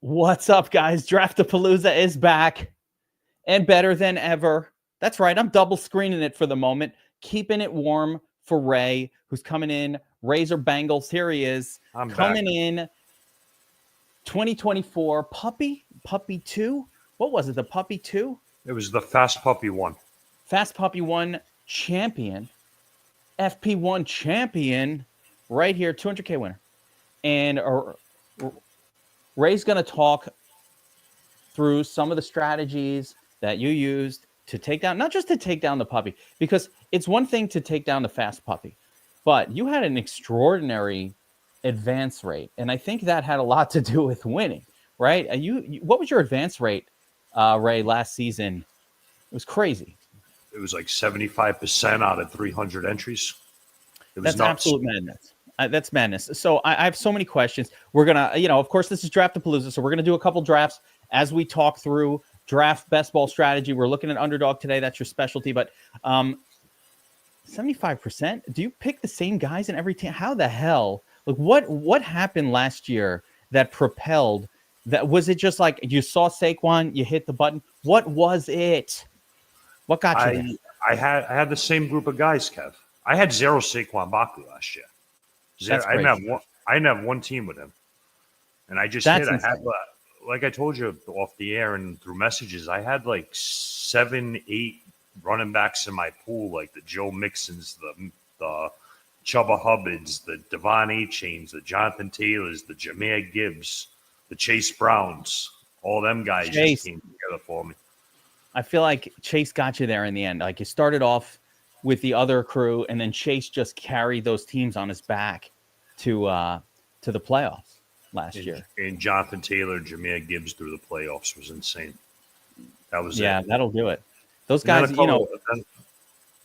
What's up, guys? Draft-a-Palooza is back and better than ever. That's right. I'm double screening it for the moment, keeping it warm for Ray, who's coming in. Razor Bengals. Here he is. I'm coming back. in 2024 Puppy 2. What was it? The Puppy 2? It was the Fast Puppy 1. Fast Puppy 1 champion. FP1 champion. Right here, 200K winner. And Ray's going to talk through some of the strategies that you used to take down, not just to take down the puppy, because it's one thing to take down the fast puppy, but you had an extraordinary advance rate. And I think that had a lot to do with winning, right? What was your advance rate, Ray, last season? It was crazy. It was like 75% out of 300 entries. It was That's nuts. absolute madness. That's madness. So I have so many questions. We're going to, of course, this is Draft-a-Palooza. So we're going to do a couple drafts as we talk through draft best ball strategy. We're looking at underdog today. That's your specialty. But 75%, do you pick the same guys in every team? How the hell? Like what happened last year that propelled that? Was it just like you saw Saquon, you hit the button? What was it? What got you there? I had the same group of guys, Kev. I had zero Saquon Barkley last year. Zero. I didn't have one team with him, and I just hit. I had, like I told you off the air and through messages, I had like 7, 8 running backs in my pool, like the Joe Mixons, the Chubba Hubbards, the Devon A. Chains, the Jonathan Taylors, the Jahmyr Gibbs, the Chase Browns. All them guys just came together for me. I feel like Chase got you there in the end. Like you started off with the other crew, and then Chase just carried those teams on his back to the playoffs last year. And Jonathan Taylor, Jahmyr Gibbs through the playoffs was insane. That was it. That'll do it. Those and guys,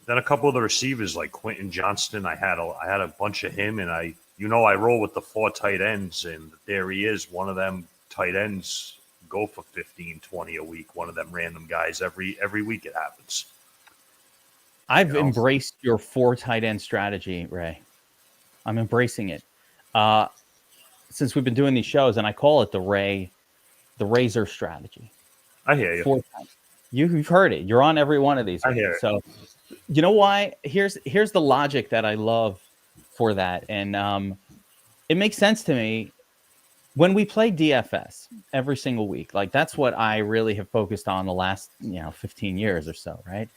Then a couple of the receivers like Quentin Johnston, I had a bunch of him, and I roll with the 4 tight ends, and there he is. One of them tight ends go for 15, 20 a week. One of them random guys every week it happens. I've embraced your 4 tight end strategy, Ray. I'm embracing it. Since we've been doing these shows, and I call it the Razor strategy. I hear you. 4 times. You've heard it. You're on every one of these. I hear it. So you know why? Here's the logic that I love for that. And it makes sense to me. When we play DFS every single week, like that's what I really have focused on the last 15 years or so, right?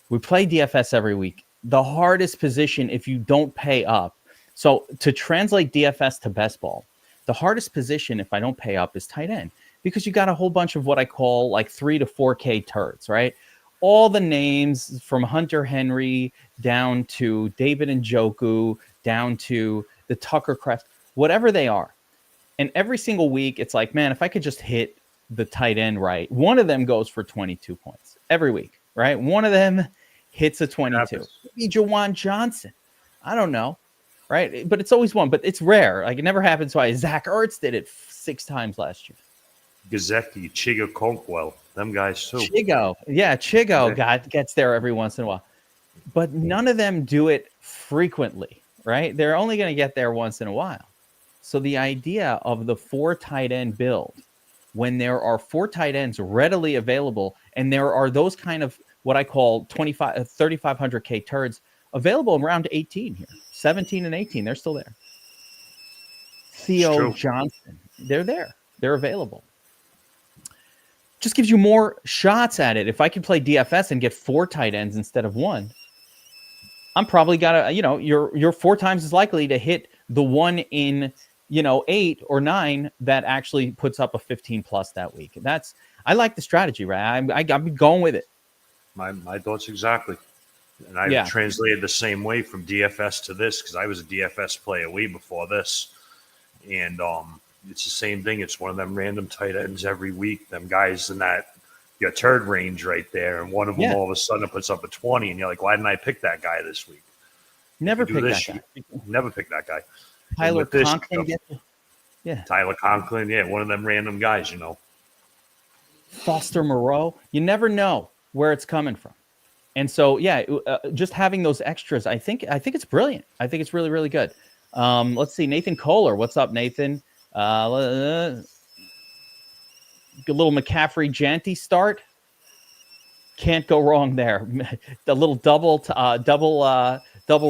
We play DFS every week. The hardest position if you don't pay up. So to translate DFS to best ball, the hardest position if I don't pay up is tight end, because you got a whole bunch of what I call like 3 to 4K turds, right? All the names from Hunter Henry down to David Njoku, down to the Tucker Crest, whatever they are. And every single week, it's like, man, if I could just hit the tight end right, one of them goes for 22 points every week, right? One of them hits a 22. Maybe Jawan Johnson. I don't know, right? But it's always one, but it's rare. Like it never happens twice. Zach Ertz did it 6 times last year. Gazeki, Chigo Conkwell, them guys too. Chigo gets there every once in a while. But none of them do it frequently, right? They're only going to get there once in a while. So the idea of the 4 tight end build, when there are 4 tight ends readily available, and there are those kind of what I call 3,500K turds available around 18 here, 17 and 18, they're still there. Theo Johnson, they're there. They're available. Just gives you more shots at it. If I can play DFS and get 4 tight ends instead of 1, I'm probably got to, you're 4 times as likely to hit the one in 8 or 9 that actually puts up a 15 plus that week. I like the strategy, right? I'm going with it. My thoughts exactly. And I translated the same way from DFS to this, because I was a DFS player way before this. And it's the same thing. It's one of them random tight ends every week. Them guys in that your turd range right there. And one of them all of a sudden puts up a 20. And you're like, why didn't I pick that guy this week? Never pick that guy. Never pick that guy. Tyler Conklin. Tyler Conklin. One of them random guys, Foster Moreau. You never know where it's coming from. And so, just having those extras, I think it's brilliant. I think it's really, really good. Let's see. Nathan Kohler. What's up, Nathan? little McCaffrey Janty start. Can't go wrong there. The little double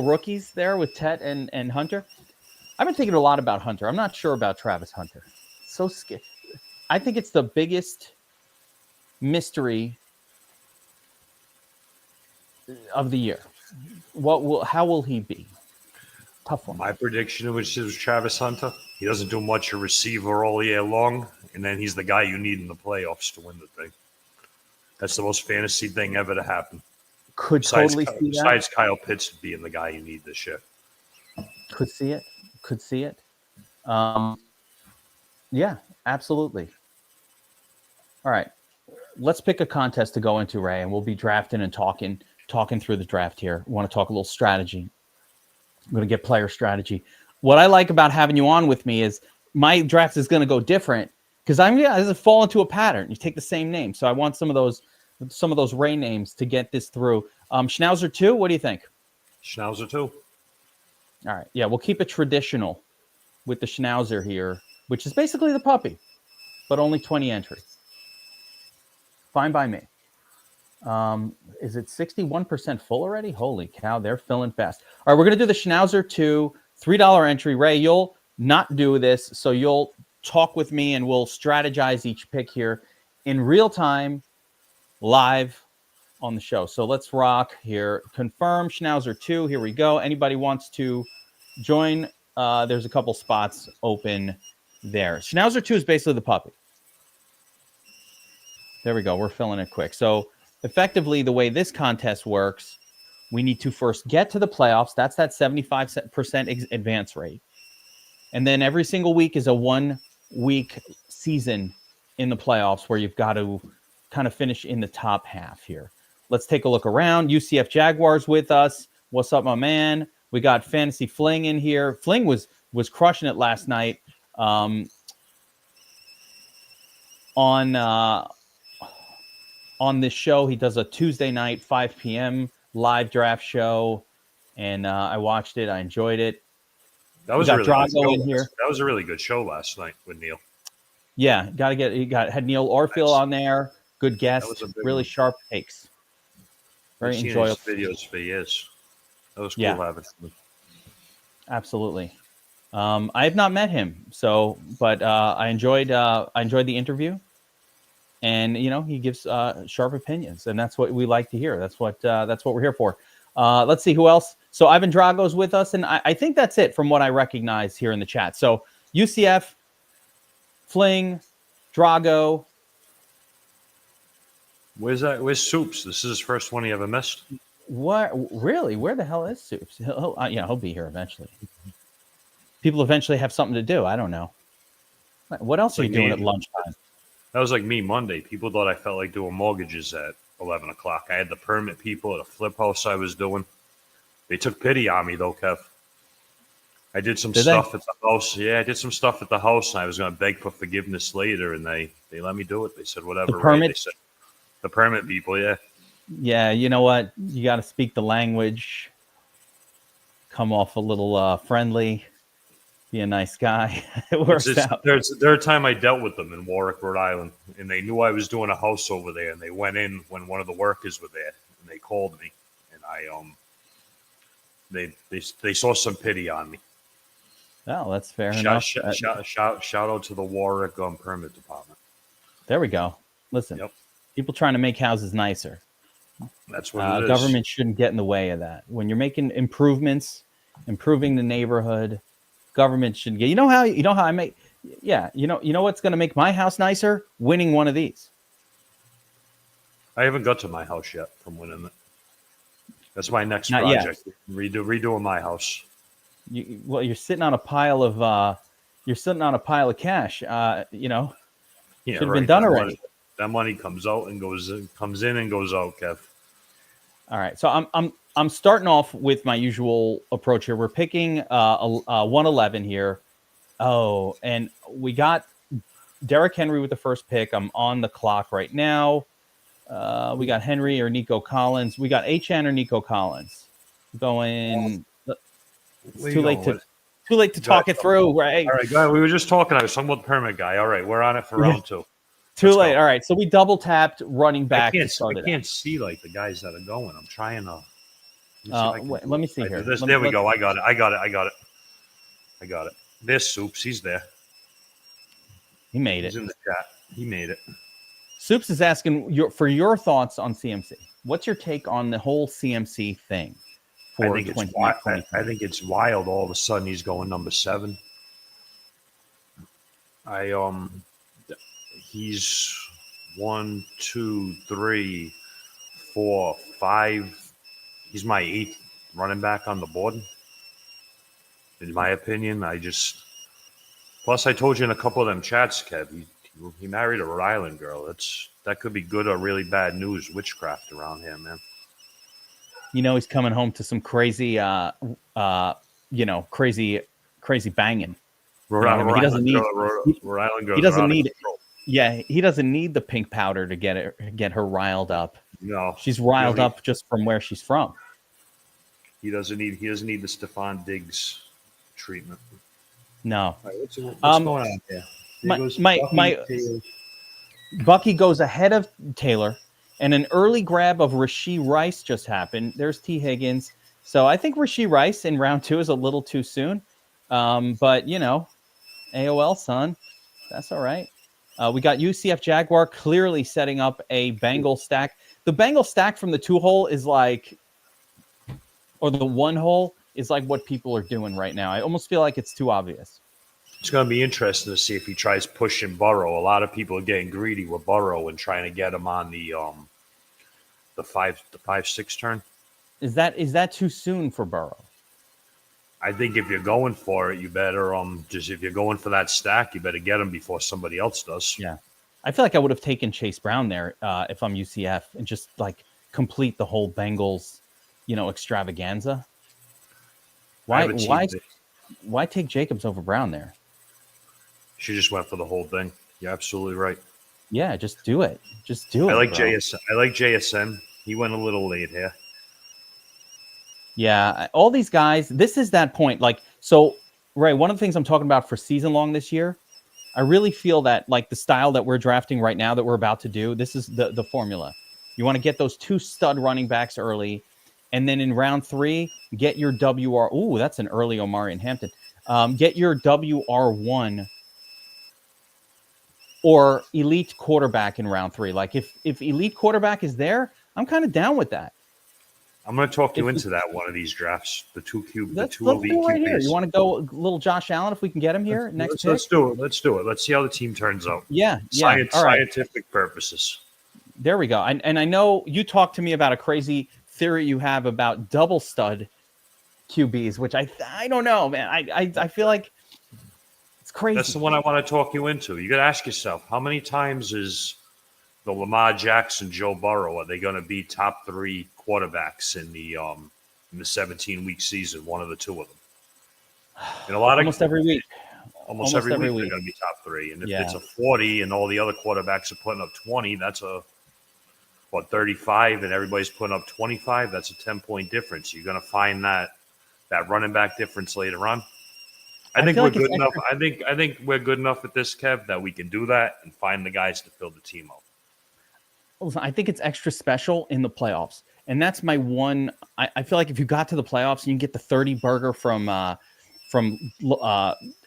rookies there with Tet and Hunter. I've been thinking a lot about Hunter. I'm not sure about Travis Hunter. So scary. I think it's the biggest mystery of the year. How will he be? Tough one. My prediction was Travis Hunter. He doesn't do much a receiver all year long, and then he's the guy you need in the playoffs to win the thing. That's the most fantasy thing ever to happen. Besides Kyle Pitts being the guy you need this year. Could see it. Yeah, absolutely. All right. Let's pick a contest to go into, Ray, and we'll be drafting and talking through the draft here. We want to talk a little strategy. I'm going to get player strategy. What I like about having you on with me is my draft is going to go different because I'm going to fall into a pattern. You take the same name. So I want some of those Ray names to get this through. Schnauzer 2, what do you think? Schnauzer 2. All right. Yeah, we'll keep it traditional with the Schnauzer here, which is basically the puppy, but only 20 entries. Fine by me. Is it 61% full already? Holy cow, they're filling fast. All right, we're going to do the Schnauzer 2, $3 entry. Ray, you'll not do this, so you'll talk with me and we'll strategize each pick here in real time, live on the show. So let's rock here. Confirm Schnauzer 2. Here we go. Anybody wants to join? There's a couple spots open there. Schnauzer 2 is basically the puppy. There we go. We're filling it quick. So effectively, the way this contest works, we need to first get to the playoffs. That's that 75% advance rate. And then every single week is a 1-week season in the playoffs where you've got to kind of finish in the top half here. Let's take a look around. UCF Jaguars with us. What's up, my man? We got Fantasy Fling in here. Fling was crushing it last night on this show. He does a Tuesday night, 5 p.m. live draft show, and I watched it. I enjoyed it. That was really Drago in here. That was a really good show last night with Neil. Yeah, had Neil Orfield on there. Good guest, really sharp takes. Very enjoyable videos for years. That was cool having him. Absolutely. I have not met him, but I enjoyed the interview. And he gives sharp opinions, and that's what we like to hear. That's what we're here for. Let's see who else. So Ivan Drago's with us, and I think that's it from what I recognize here in the chat. So UCF, Fling, Drago. Where's Soups? This is his first one he ever missed. What? Really? Where the hell is Soups? He'll be here eventually. People eventually have something to do. I don't know. What else are you doing at lunchtime? That was like me Monday. People thought I felt like doing mortgages at 11 o'clock. I had the permit people at a flip house I was doing. They took pity on me, though, Kev. I did some stuff at the house. Yeah, I did some stuff at the house, and I was going to beg for forgiveness later, and they let me do it. They said, whatever. The permit? They said, the permit people, yeah. Yeah, you know what? You got to speak the language. Come off a little friendly. Be a nice guy. It works out. There's a time I dealt with them in Warwick, Rhode Island, and they knew I was doing a house over there, and they went in when one of the workers were there, and they called me, and they saw some pity on me. Oh, that's fair enough. Shout out to the Warwick permit department. There we go. Listen, people trying to make houses nicer. That's what it is. Government shouldn't get in the way of that. When you're making improvements, improving the neighborhood, government should get. You know how I make. Yeah, you know what's going to make my house nicer? Winning one of these. I haven't got to my house yet from winning it. That's my next project. Redoing my house. You're sitting on a pile of cash. Should have been done already. That money comes in and goes out, Kev. All right, so I'm starting off with my usual approach here. We're picking 111 here. Oh, and we got Derrick Henry with the first pick. I'm on the clock right now. We got Henry or Nico Collins. We got HN or Nico Collins. Going. It's too late to talk it through, right? All right, go ahead. We were just talking. I was talking about the permit guy. All right, we're on it for round two. Too late. All right. So we double tapped running back. I can't see like the guys that are going. I'm trying to. Let me see here. There we go. I got it. There's Soups. He's there. He made it. He's in the chat. He made it. Soups is asking for your thoughts on CMC. What's your take on the whole CMC thing? I think it's wild. All of a sudden, he's going number 7. He's 1, 2, 3, 4, 5. He's my 8th running back on the board. In my opinion, plus I told you in a couple of them chats, Kev, he married a Rhode Island girl. That could be good or really bad news, witchcraft around here, man. He's coming home to some crazy, crazy banging. Rhode Island girl. He doesn't need it. Yeah, he doesn't need the pink powder to get her riled up. No, she's riled up just from where she's from. He doesn't need the Stephon Diggs treatment. No. Right, what's going on here? Bucky goes ahead of Taylor, and an early grab of Rashee Rice just happened. There's T. Higgins. So I think Rashee Rice in round 2 is a little too soon. But, AOL, son, that's all right. We got UCF Jaguar clearly setting up a Bengal stack. The Bengal stack from the 2-hole is like, or the 1-hole is like what people are doing right now. I almost feel like it's too obvious. It's going to be interesting to see if he tries pushing Burrow. A lot of people are getting greedy with Burrow and trying to get him on the 5-6 turn. Is that too soon for Burrow? I think if you're going for it, you better if you're going for that stack, you better get him before somebody else does. Yeah, I feel like I would have taken Chase Brown there if I'm UCF and just like complete the whole Bengals, extravaganza. Why take Jacobs over Brown there? She just went for the whole thing. You're absolutely right. Yeah, just do it. I like JSN. He went a little late here. Yeah, all these guys, this is that point. Ray, one of the things I'm talking about for season long this year, I really feel that like the style that we're drafting right now that we're about to do, this is the formula. You want to get those 2 stud running backs early, and then in round 3, get your WR. Ooh, that's an early Omari and Hampton. Get your WR1 or elite quarterback in round 3. Like if elite quarterback is there, I'm kind of down with that. I'm going to talk you into that one of these drafts. The 2 elite right here. You want to go a little Josh Allen if we can get him here next? Let's do it. Let's do it. Let's see how the team turns out. Yeah. Scientific purposes. There we go. And I know you talked to me about a crazy theory you have about double stud QBs, which I don't know, man. I feel like it's crazy. That's the one I want to talk you into. You got to ask yourself, how many times is the Lamar Jackson, Joe Burrow, are they going to be top 3 quarterbacks in the 17-week season? One of the 2 of them. And almost every week. Almost every week they're going to be top 3. And if it's a 40 and all the other quarterbacks are putting up 20, that's 35, and everybody's putting up 25. That's a 10-point difference. You're going to find that running back difference later on. I think we're good enough. I think we're good enough at this, Kev, that we can do that and find the guys to fill the team out. Listen, I think it's extra special in the playoffs. And that's my one. I feel like if you got to the playoffs and you get the 30 burger from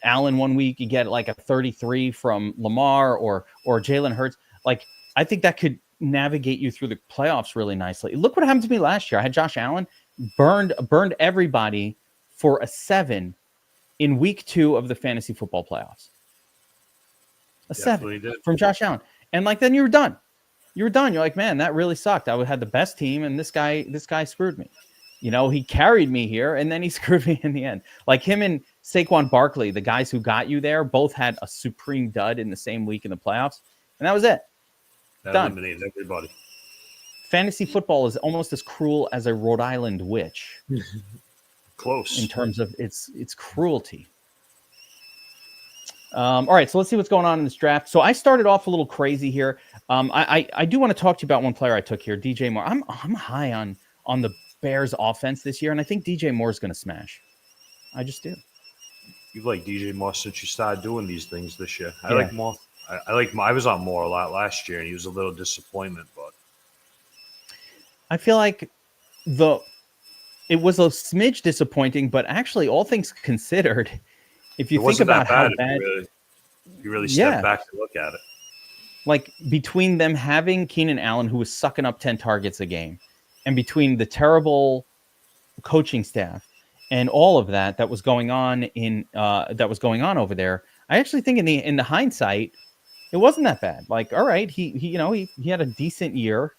Allen one week, you get like a 33 from Lamar or Jalen Hurts. Like, I think that could navigate you through the playoffs really nicely. Look what happened to me last year. I had Josh Allen burned everybody for a 7 in week 2 of the fantasy football playoffs. A 7 from Josh Allen. And like, then you were done. You're like, man, that really sucked. I had the best team, and this guy screwed me. He carried me here, and then he screwed me in the end. Like him and Saquon Barkley, the guys who got you there, both had a supreme dud in the same week in the playoffs, and that was it. That done. Eliminated everybody. Fantasy football is almost as cruel as a Rhode Island witch. Close. In terms of its cruelty. All right, so let's see what's going on in this draft. So I started off a little crazy here. I do want to talk to you about one player I took here, DJ Moore. I'm high on the Bears offense this year, and I think DJ Moore is going to smash. I just do. You've liked DJ Moore since you started doing these things this year. I like Moore. I was on Moore a lot last year, and he was a little disappointment, but I feel like it was a smidge disappointing, but actually, all things considered, if you think about how bad, if you really step back to look at it. Like between them having Keenan Allen, who was sucking up 10 targets a game, and between the terrible coaching staff and all of that was going on over there, I actually think in the hindsight, it wasn't that bad. Like, all right, he had a decent year.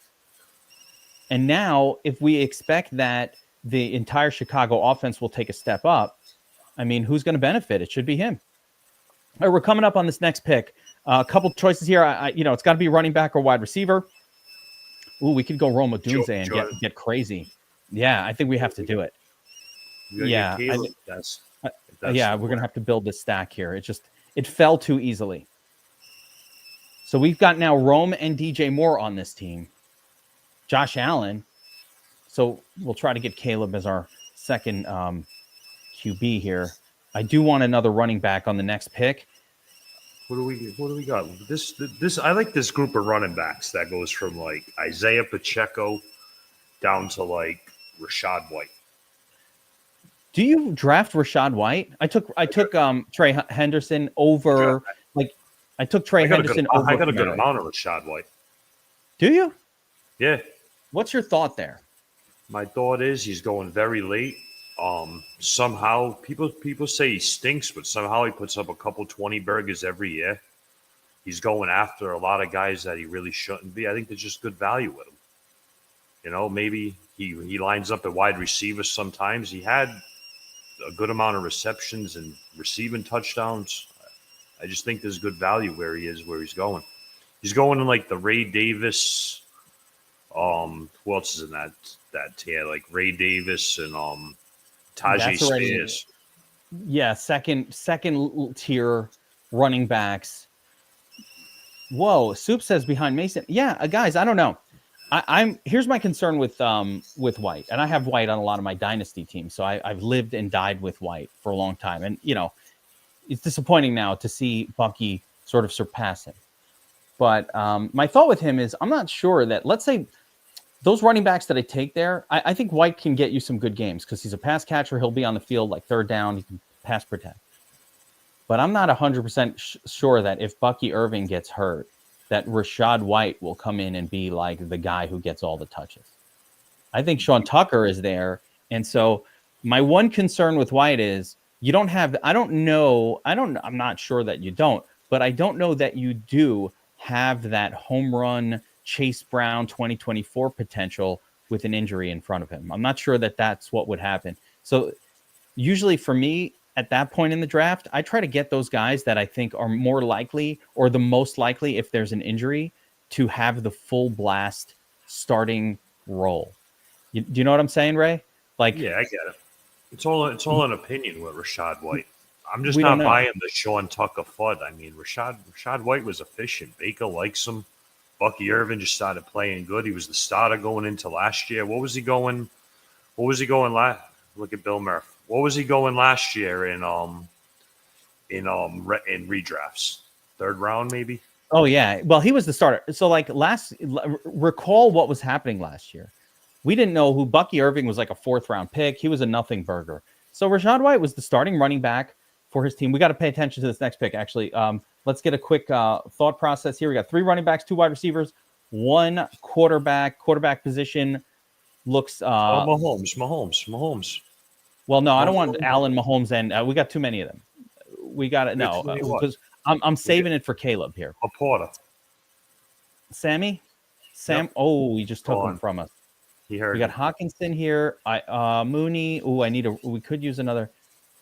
And now if we expect that the entire Chicago offense will take a step up, I mean, who's going to benefit? It should be him. All right, we're coming up on this next pick. A couple choices here. It's got to be running back or wide receiver. Ooh, we could go Rome Odunze and get crazy. Yeah, I think we have to do it. Yeah, we're gonna have to build this stack here. It fell too easily. So we've got now Rome and DJ Moore on this team. Josh Allen. So we'll try to get Caleb as our second QB here. I do want another running back on the next pick. What do we got? This I like this group of running backs that goes from like Isaiah Pacheco down to like Rashad White. Do you draft Rashad White? I took Trey Henderson over I took Trey Henderson over. I got a good amount of Rashad White. Do you? Yeah. What's your thought there? My thought is he's going very late. Somehow people say he stinks, but somehow he puts up a couple 20 burgers every year. He's going after a lot of guys that he really shouldn't be. I think there's just good value with him. Maybe he lines up at wide receiver sometimes. He had a good amount of receptions and receiving touchdowns. I just think there's good value where he is, where he's going. He's going in like the Ray Davis. Who else is in that tier? Like Ray Davis and Tajay Spears. Yeah, second tier running backs. Whoa, Soup says behind Mason. Yeah, guys, I don't know. Here's my concern with White, and I have White on a lot of my dynasty teams, so I've lived and died with White for a long time, and it's disappointing now to see Bucky sort of surpass him. But my thought with him is I'm not sure that, let's say, those running backs that I take there, I think White can get you some good games because he's a pass catcher. He'll be on the field like third down. He can pass protect. But I'm not 100% sure that if Bucky Irving gets hurt, that Rashad White will come in and be like the guy who gets all the touches. I think Sean Tucker is there. And so my one concern with White is I'm not sure that you don't, but I don't know that you do have that home run Chase Brown 2024 potential with an injury in front of him. I'm not sure that that's what would happen. So usually for me at that point in the draft, I try to get those guys that I think are more likely or the most likely if there's an injury to have the full blast starting role. Do you know what I'm saying, Ray? Yeah, I get it. It's all an opinion with Rashad White. I'm just not buying the Sean Tucker FUD. I mean, Rashad White was efficient. Baker likes him. Bucky Irvin just started playing good. He was the starter going into last year. What was he going last? Look at Bill Murphy. What was he going last year in redrafts? Third round, maybe? Oh, yeah. Well, he was the starter. So, recall what was happening last year. We didn't know who Bucky Irving was, like a fourth-round pick. He was a nothing burger. So, Rashad White was the starting running back for his team. We got to pay attention to this next pick, actually. Let's get a quick thought process here. We got 3 running backs, 2 wide receivers, 1 quarterback. Quarterback position looks... Mahomes. Well, no, I don't want Allen, Mahomes, and we got too many of them. We got it. No, because I'm saving it for Caleb here. A Porter. Sammy? Sam? Yep. Oh, he just took him from us. He heard. We got Hawkinson here. Mooney. Oh, we could use another.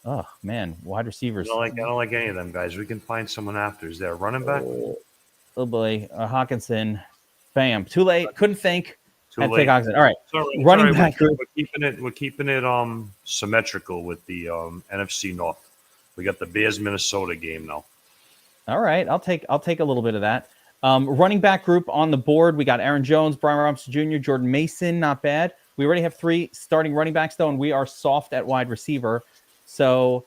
Oh man, wide receivers. I don't like any of them guys. We can find someone after. Is there a running back? Oh boy, Hawkinson. Bam. Too late. Couldn't think. Too late. All right. Running back. We're keeping it symmetrical with the NFC North. We got the Bears Minnesota game now. All right. I'll take a little bit of that. Running back group on the board. We got Aaron Jones, Brian Robinson Jr., Jordan Mason. Not bad. We already have 3 starting running backs though, and we are soft at wide receiver. So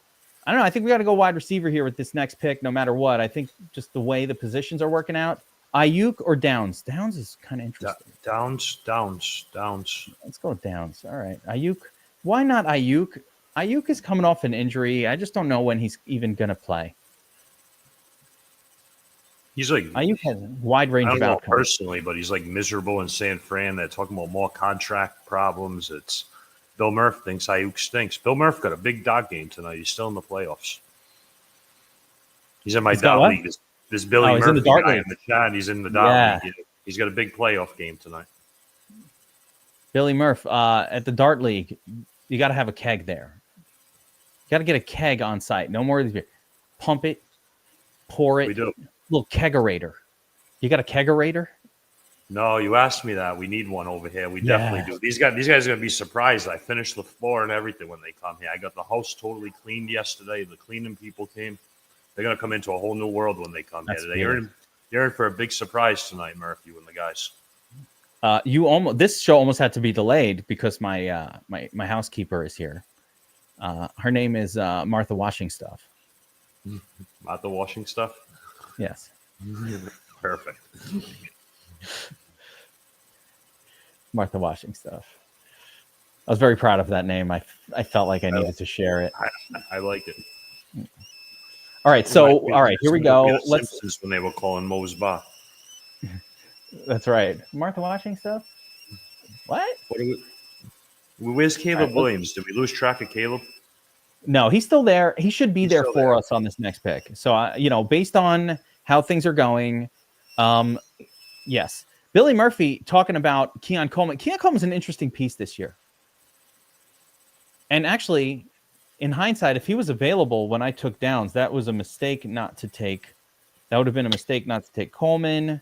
I don't know. I think we got to go wide receiver here with this next pick, no matter what. I think just the way the positions are working out. Ayuk or Downs? Downs is kind of interesting. Downs. Let's go Downs. All right. Ayuk. Why not Ayuk? Ayuk is coming off an injury. I just don't know when he's even going to play. He's like Ayuk has a wide range of outcomes. Personally, but he's like miserable in San Fran. They're talking about more contract problems. It's Bill Murphy thinks Ayuk stinks. Bill Murphy got a big dog game tonight. He's still in the playoffs. He's in my dog league. This Billy Murphy in the guy in the chat. He's in the dog league. He's got a big playoff game tonight. Billy Murphy at the Dart League. You got to have a keg there. You got to get a keg on site. No more of these. Pump it, pour it. We do. Little kegerator. You got a kegerator? No, you asked me that. We need one over here. We definitely do. These guys are going to be surprised. I finished the floor and everything when they come here. I got the house totally cleaned yesterday. The cleaning people came. They're going to come into a whole new world when they come here today. You're in for a big surprise tonight, Murph, you and the guys. This show almost had to be delayed because my housekeeper is here. Her name is Martha Washing Stuff. Martha Washing Stuff? Yes. Perfect. Martha Washing Stuff. I was very proud of that name. I felt like I needed to share it. I like it. All right, here we go. Simpsons when they were calling Moe's Bar. That's right. Martha Washing Stuff? What? Where's Caleb Williams? Did we lose track of Caleb? No, he's still there. He should be there for us on this next pick. So, based on how things are going, yes. Billy Murphy talking about Keon Coleman. Keon Coleman's an interesting piece this year. And actually, in hindsight, if he was available when I took Downs, that was a mistake not to take. That would have been a mistake not to take Coleman,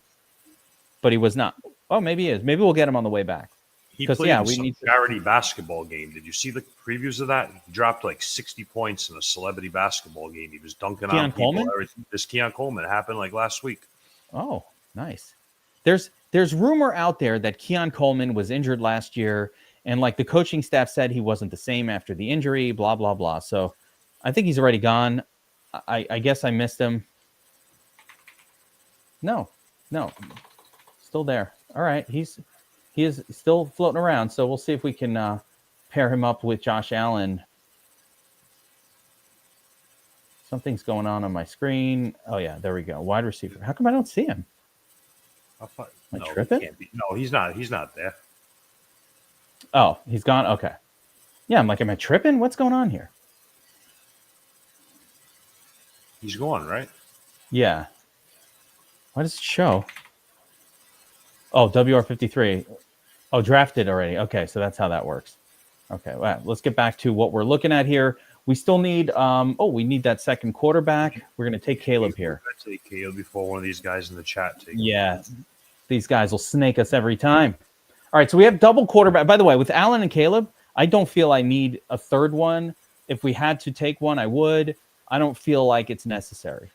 but he was not. Oh, maybe he is. Maybe we'll get him on the way back. He played in some charity basketball game. Did you see the previews of that? He dropped like 60 points in a celebrity basketball game. He was dunking on people. Coleman? This Keon Coleman happened like last week. Oh, nice. There's rumor out there that Keon Coleman was injured last year, and like the coaching staff said he wasn't the same after the injury, blah, blah, blah. So I think he's already gone. I guess I missed him. No. Still there. All right. He is still floating around, so we'll see if we can pair him up with Josh Allen. Something's going on my screen. Oh, yeah, there we go. Wide receiver. How come I don't see him? Am I tripping? No, he's not. He's not there. Oh, he's gone? Okay. Yeah, I'm like, am I tripping? What's going on here? He's gone, right? Yeah. Why does it show? Oh, WR53. Oh, drafted already. Okay, so that's how that works. Okay, well, let's get back to what we're looking at here. We still need we need that second quarterback. We're going to take Caleb here. Let's take Caleb before one of these guys in the chat takes him. These guys will snake us every time. All right, so we have double quarterback. By the way, with Allen and Caleb, I don't feel I need a third one. If we had to take one, I would. I don't feel like it's necessary.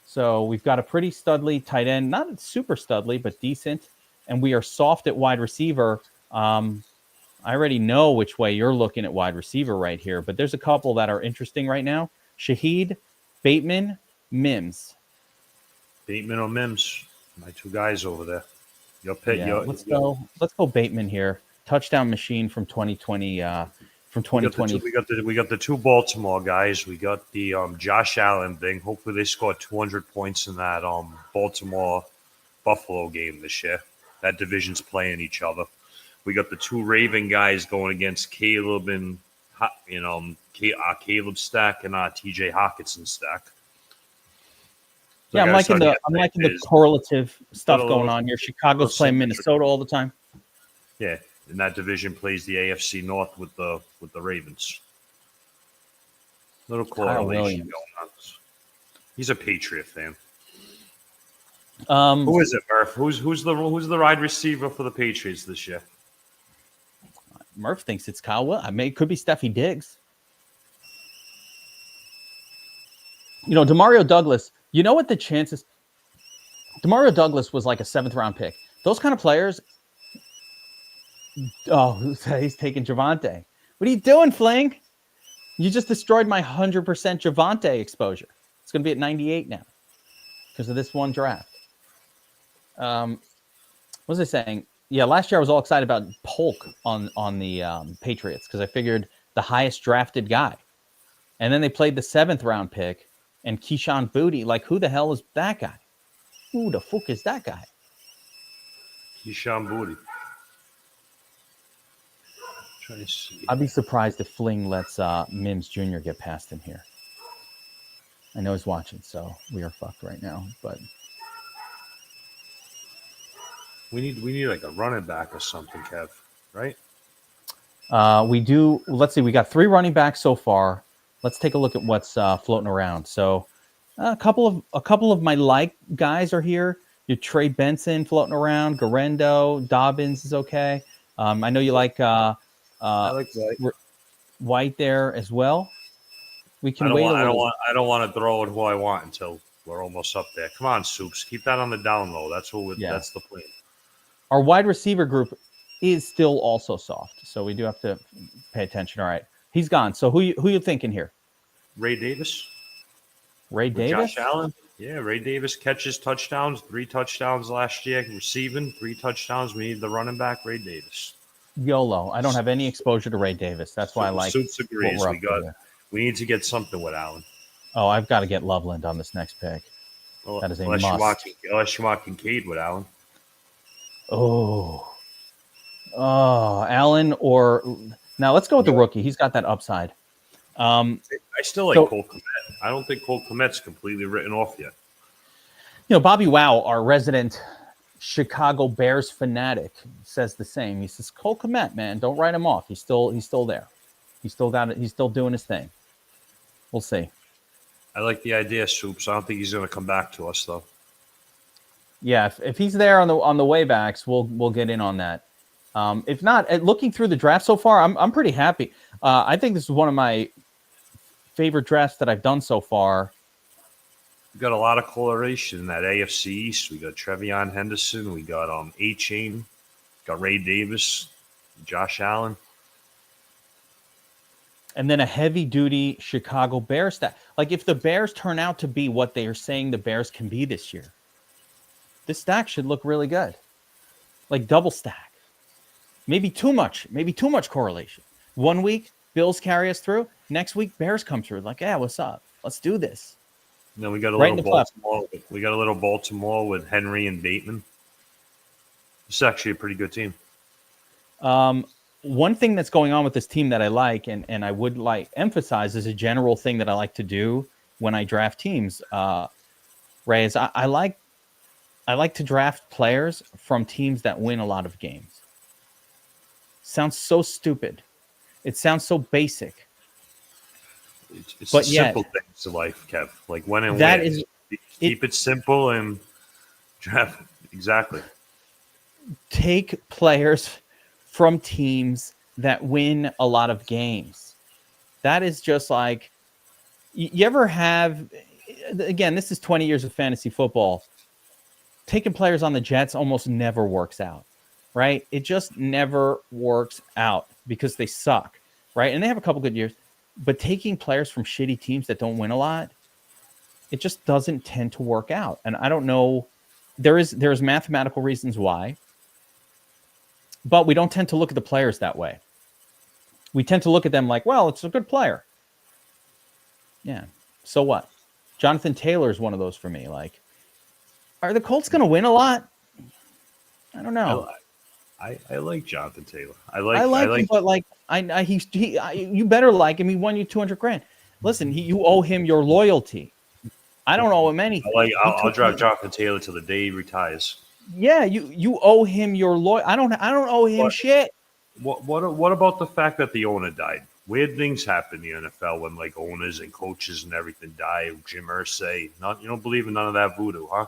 So we've got a pretty studly tight end, not super studly, but decent. And we are soft at wide receiver. I already know which way you're looking at wide receiver right here, but there's a couple that are interesting right now. Shaheed, Bateman, Mims. Bateman or Mims, my two guys over there. Let's go Bateman here. Touchdown machine from 2020. From 2020, we got the two Baltimore guys. We got the Josh Allen thing. Hopefully, they score 200 points in that Baltimore Buffalo game this year. That division's playing each other. We got the two Raven guys going against Caleb and Caleb stack and TJ Hawkinson stack. Yeah, I'm liking the correlative stuff going on here. Chicago's playing Minnesota all the time. Yeah, and that division plays the AFC North with the Ravens. Little correlation going on. He's a Patriot fan. Who is it, Murph? Who's the wide receiver for the Patriots this year? Murph thinks it's Kyle Will. It could be Steffi Diggs. Demario Douglas. You know what the chances? Demario Douglas was like a 7th round pick. Those kind of players. Oh, he's taking Javante. What are you doing, Fling? You just destroyed my 100% Javante exposure. It's going to be at 98 now because of this one draft. What was I saying? Yeah, last year I was all excited about Polk on the Patriots because I figured the highest drafted guy. And then they played the 7th round pick and Keyshawn Booty. Like, who the hell is that guy? Who the fuck is that guy? Keyshawn Booty. Trying to see. I'd be surprised if Fling lets Mims Jr. get past him here. I know he's watching, so we are fucked right now. But we need like a running back or something, Kev. Right? We do. Let's see. We got 3 running backs so far. Let's take a look at what's floating around. So a couple of my guys are here. Your Trey Benson floating around. Garendo, Dobbins is okay. I know you like. I like White there as well. We can wait. I don't want to throw it who I want until we're almost up there. Come on, Soups. Keep that on the down low. That's that's the plan. Our wide receiver group is still also soft, so we do have to pay attention. All right, he's gone. So who you thinking here? Ray Davis. Ray Davis. Josh Allen. Yeah, Ray Davis catches touchdowns. 3 touchdowns last year. Receiving 3 touchdowns. We need the running back, Ray Davis. YOLO. I don't have any exposure to Ray Davis. That's why I like. Soups agrees. We need to get something with Allen. Oh, I've got to get Loveland on this next pick. Well, that is a unless must. Unless you want Kincaid with Allen. Oh, Allen or now let's go with the rookie. He's got that upside. I still like Cole Kmet. I don't think Cole Kmet's completely written off yet. You know, Bobby Wow, our resident Chicago Bears fanatic, says the same. He says, Cole Kmet, man, don't write him off. He's still there. He's still got it. He's still doing his thing. We'll see. I like the idea, Soups. I don't think he's going to come back to us, though. Yeah, if he's there on the way backs, we'll get in on that. If not, looking through the draft so far, I'm pretty happy. I think this is one of my favorite drafts that I've done so far. We got a lot of coloration in that AFC East. We got Trevion Henderson. We got A-Chain. Got Ray Davis, Josh Allen. And then a heavy-duty Chicago Bears stack. Like, if the Bears turn out to be what they are saying the Bears can be this year, this stack should look really good. Like, double stack. Maybe too much correlation. 1 week, Bills carry us through. Next week, Bears come through. Like, yeah, what's up? Let's do this. And then we got a little Baltimore. We got a little Baltimore with Henry and Bateman. It's actually a pretty good team. One thing that's going on with this team that I like, and I would like emphasize as a general thing that I like to do when I draft teams, Ray, is I like to draft players from teams that win a lot of games. Sounds so stupid. It sounds so basic. It's but simple things to life, Kev. Like when and that win. Keep it simple and draft. Exactly. Take players from teams that win a lot of games. That is just like, you ever have, again, this is 20 years of fantasy football. Taking players on the Jets almost never works out, right? It just never works out because they suck, right? And they have a couple good years, but taking players from shitty teams that don't win a lot, it just doesn't tend to work out. And I don't know, there's mathematical reasons why, but we don't tend to look at the players that way. We tend to look at them like, well, it's a good player. Yeah. So what? Jonathan Taylor is one of those for me. Like, are the Colts going to win a lot? I don't know. I like Jonathan Taylor. I like him, but like you better like him. He won you $200,000. Listen, you owe him your loyalty. I don't owe him anything. I'll draft Jonathan Taylor till the day he retires. Yeah, you owe him your loyalty. I don't owe him shit. What about the fact that the owner died? Weird things happen in the NFL when like owners and coaches and everything die. Jim Irsay, you don't believe in none of that voodoo, huh?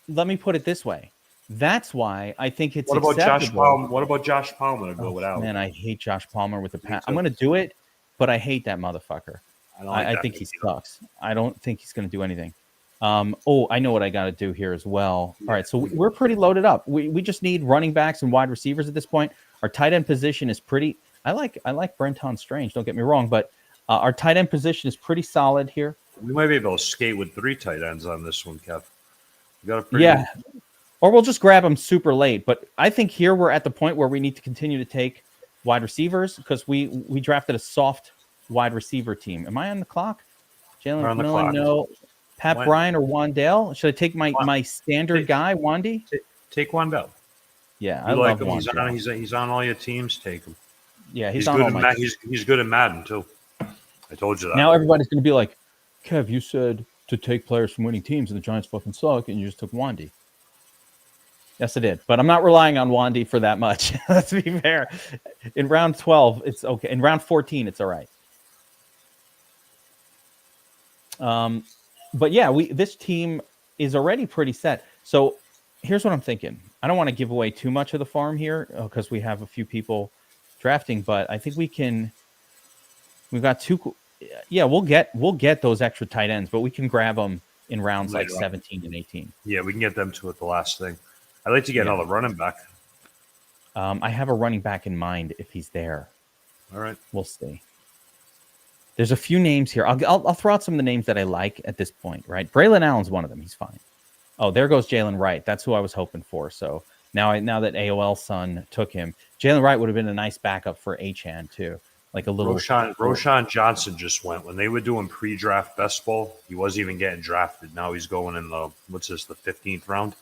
Let me put it this way. That's why I think it's acceptable. Josh Palmer? What about Josh Palmer to go without? Man, I hate Josh Palmer with the pass. I'm going to do it, but I hate that motherfucker. I think he sucks. I don't think he's going to do anything. I know what I got to do here as well. All right, so we're pretty loaded up. We just need running backs and wide receivers at this point. Our tight end position is pretty. I like Brenton Strange. Don't get me wrong, but Our tight end position is pretty solid here. We might be able to skate with 3 tight ends on this one, Kev. We got a pretty Yeah. Or we'll just grab them super late. But I think here we're at the point where we need to continue to take wide receivers because we drafted a soft wide receiver team. Am I on the clock? Jalen McMillan, no. Pat Bryant or Wandale? Should I take my standard guy, Wandy? Take Wandale. Yeah, I love him. He's on all your teams. Take him. Yeah, he's on all my teams. He's good at Madden, too. I told you that. Now everybody's going to be like, Kev, you said to take players from winning teams and the Giants fucking suck, and you just took Wandy. Yes, I did. But I'm not relying on Wandy for that much. Let's be fair. In round 12, it's okay. In round 14, it's all right. But yeah, this team is already pretty set. So here's what I'm thinking. I don't want to give away too much of the farm here because we have a few people drafting, but I think we can. We've got 2. Yeah, we'll get those extra tight ends, but we can grab them in rounds like 17 and 18. Yeah, we can get them to it the last thing. I'd like to get another running back. I have a running back in mind if he's there. All right. We'll see. There's a few names here. I'll throw out some of the names that I like at this point, right? Braylon Allen's one of them. He's fine. Oh, there goes Jalen Wright. That's who I was hoping for. So now that AOL Sun took him, Jalen Wright would have been a nice backup for Achane too. Like a little Roshan Johnson just went when they were doing pre-draft best ball. He wasn't even getting drafted. Now he's going in the 15th round.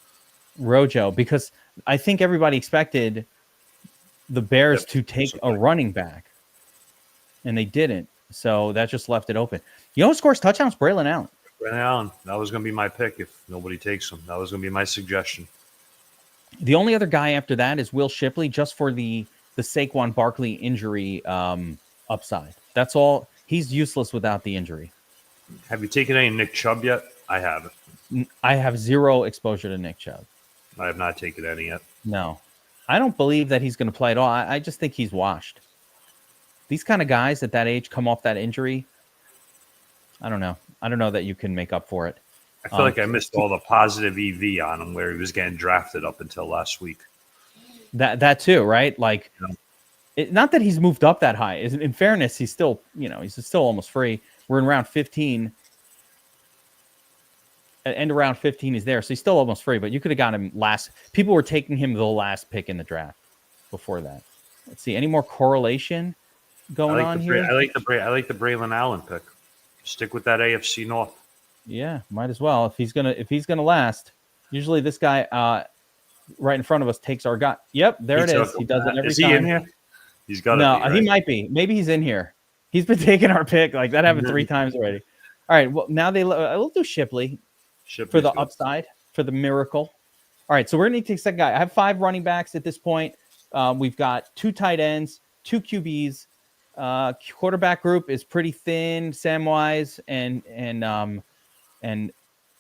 Rojo, because I think everybody expected the Bears to take a running back, and they didn't. So that just left it open. You know who scores touchdowns? Braylon Allen. Braylon Allen. That was going to be my pick if nobody takes him. That was going to be my suggestion. The only other guy after that is Will Shipley, just for the Saquon Barkley injury upside. That's all. He's useless without the injury. Have you taken any Nick Chubb yet? I haven't. I have zero exposure to Nick Chubb. I have not taken any yet. No. I don't believe that he's going to play at all. I just think he's washed. These kind of guys at that age come off that injury. I don't know. I don't know that you can make up for it. I feel like I missed all the positive EV on him where he was getting drafted up until last week. That too, right? Like, not that he's moved up that high. In fairness, he's still almost free. We're in round 15. At end of round 15, he's there, so he's still almost free. But you could have got him last. People were taking him the last pick in the draft before that. Let's see, any more correlation going on here? I like the Braylon Allen pick. Stick with that AFC North. Yeah, might as well if he's gonna last. Usually, this guy right in front of us takes our guy. Yep, there it is. He does it every time. Is he in here? He's got no. He might be. Maybe he's in here. He's been taking our pick. Like that happened 3 times already. All right. Well, now we'll do Shipley. For the upside, for the miracle. All right, so we're going to need to take second guy. I have 5 running backs at this point. We've got 2 tight ends, 2 QBs. Quarterback group is pretty thin, Samwise, and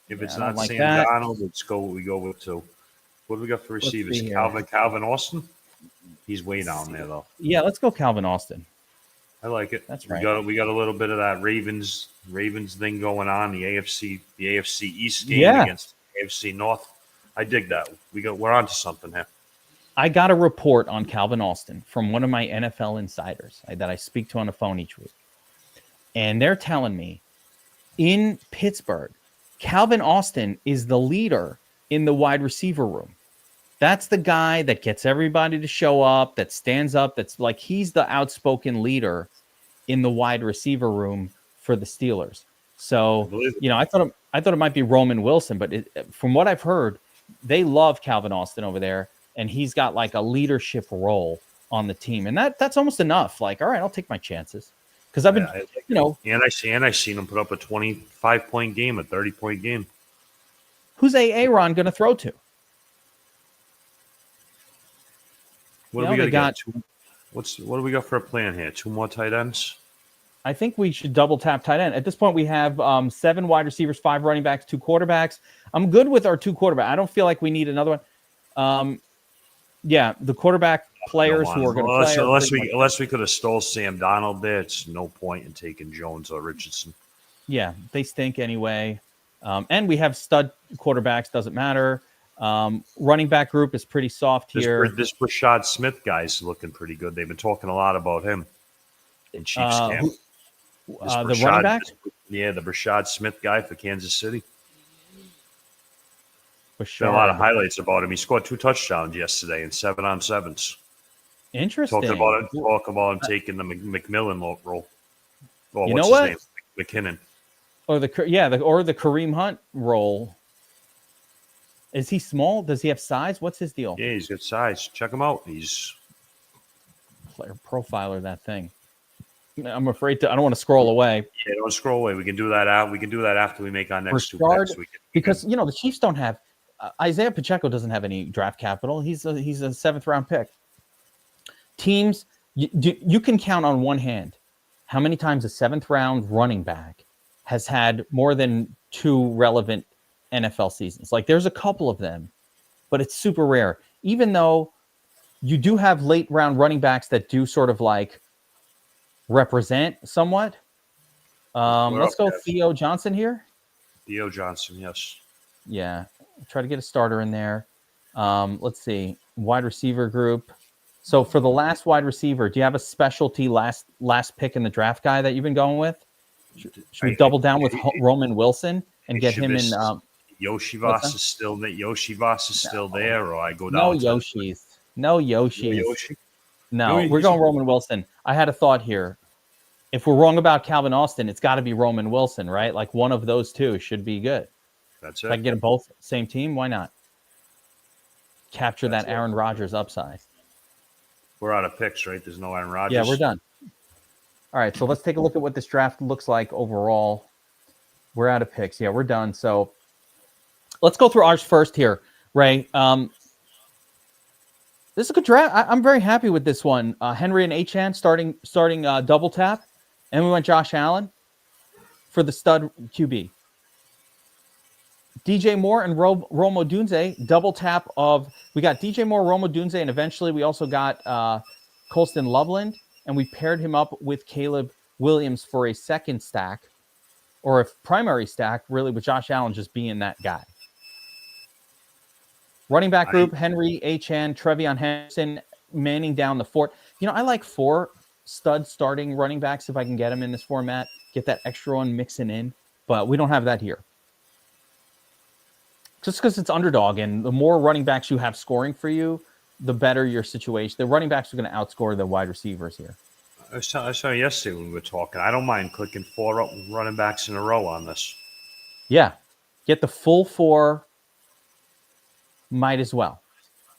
if it's not like Sam Donald, we go with 2. What do we got for receivers? Calvin Austin. He's way down there though. Yeah, let's go Calvin Austin. I like it. That's right. We got a little bit of that Ravens thing going on, the AFC East game against AFC North. I dig that. We're onto something here. I got a report on Calvin Austin from one of my NFL insiders that I speak to on the phone each week. And they're telling me in Pittsburgh, Calvin Austin is the leader in the wide receiver room. That's the guy that gets everybody to show up, that stands up, that's like he's the outspoken leader in the wide receiver room for the Steelers. So, I thought it might be Roman Wilson, but from what I've heard, they love Calvin Austin over there, and he's got like a leadership role on the team. And that's almost enough. Like, all right, I'll take my chances. Because I've been, and I seen him put up a 25-point game, a 30-point game. Who's Aaron going to throw to? What do we got? What do we got for a plan here? 2 more tight ends? I think we should double tap tight end. At this point, we have 7 wide receivers, 5 running backs, 2 quarterbacks. I'm good with our 2 quarterbacks. I don't feel like we need another one. The quarterback players who are going to play. Unless we could have stole Sam Donald there, it's no point in taking Jones or Richardson. Yeah, they stink anyway. And we have stud quarterbacks, doesn't matter. Running back group is pretty soft here. This Rashad Smith guy's looking pretty good. They've been talking a lot about him in Chiefs camp. The running back? Yeah, the Brashad Smith guy for Kansas City. Bashard. Been a lot of highlights about him. He scored 2 touchdowns yesterday in 7-on-7s. Interesting. Talk about him taking the McMillan role. Well, you what's know his what? name? McKinnon. Or the Kareem Hunt role. Is he small? Does he have size? What's his deal? Yeah, he's got size. Check him out. He's player profiler. That thing. I'm afraid to. I don't want to scroll away. Yeah, don't scroll away. We can do that out. We can do that after we make our next 2 picks. Because the Chiefs don't have Isaiah Pacheco doesn't have any draft capital. He's a 7th round pick. Teams, you can count on one hand how many times a 7th round running back has had more than 2 relevant NFL seasons. Like there's a couple of them, but it's super rare. Even though you do have late round running backs that do sort of like represent somewhat. Let's go Theo Johnson here. Theo Johnson, yes. Yeah, try to get a starter in there. Let's see, wide receiver group. So for the last wide receiver, do you have a specialty last pick in the draft guy that you've been going with? Should we double down with Roman Wilson and get him in? Yoshi Voss is still there. Yoshi Voss is still there, or I go down. No Yoshis. No Yoshis. Yoshi? No, we're going Roman Wilson. I had a thought here. If we're wrong about Calvin Austin, it's got to be Roman Wilson, right? Like one of those two should be good. That's it. If I can get them both same team, why not? Capture that Aaron Rodgers upside. We're out of picks, right? There's no Aaron Rodgers. Yeah, we're done. All right, so let's take a look at what this draft looks like overall. We're out of picks. Yeah, we're done. So let's go through ours first here, Ray. This is a good draft. I'm very happy with this one. Henry and Achane starting double tap. And we went Josh Allen for the stud QB. DJ Moore and Rome Odunze, double tap of... We got DJ Moore, Rome Odunze, and eventually we also got Colston Loveland, and we paired him up with Caleb Williams for a second stack, or a primary stack, really, with Josh Allen just being that guy. Running back group, Henry, Achane, Trevion Henderson, manning down the fort. I like 4 stud starting running backs if I can get them in this format. Get that extra one mixing in. But we don't have that here. Just because it's underdog, and the more running backs you have scoring for you, the better your situation. The running backs are going to outscore the wide receivers here. I saw yesterday when we were talking. I don't mind clicking 4 running backs in a row on this. Yeah. Get the full 4. Might as well.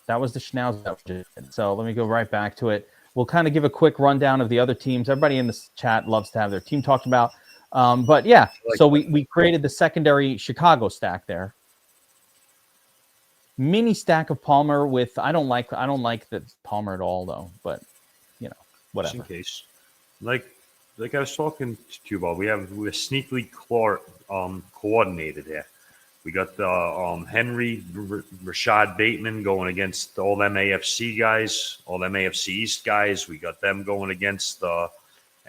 That was the Schnauz. So let me go right back to it. We'll kind of give a quick rundown of the other teams. Everybody in this chat loves to have their team talked about. But yeah, so we created the secondary Chicago stack there. Mini stack of Palmer with I don't like the Palmer at all though, but whatever. Just in case. Like I was talking to you about, we're sneakily coordinated here. We got the Henry, Rashad Bateman going against all them AFC guys, all them AFC East guys. We got them going against the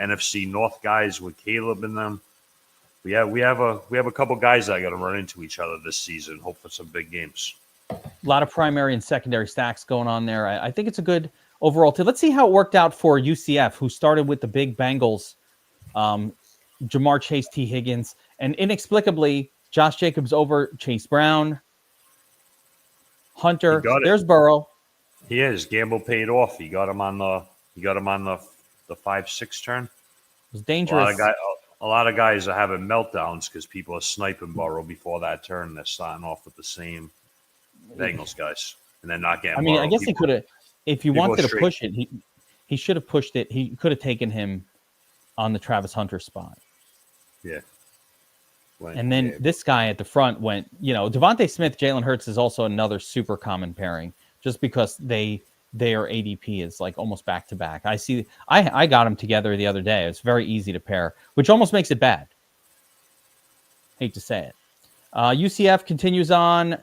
NFC North guys with Caleb in them. We have a couple guys that got to run into each other this season. Hope for some big games. A lot of primary and secondary stacks going on there. I think it's a good overall team. Let's see how it worked out for UCF, who started with the big Bengals, Jamar Chase, T. Higgins, and inexplicably Josh Jacobs over Chase Brown. Hunter, there's Burrow. He is. Gamble paid off. He got him on the 5-6 turn. It was dangerous. A lot of guys are having meltdowns because people are sniping Burrow before that turn. They're starting off with the same Bengals guys, and then not getting. I guess he could have. If you wanted to push it, he should have pushed it. He could have taken him on the Travis Hunter spot. Yeah. And then this guy at the front went, Devontae Smith, Jalen Hurts is also another super common pairing just because their ADP is like almost back to back. I got them together the other day. It's very easy to pair, which almost makes it bad. Hate to say it. UCF continues on.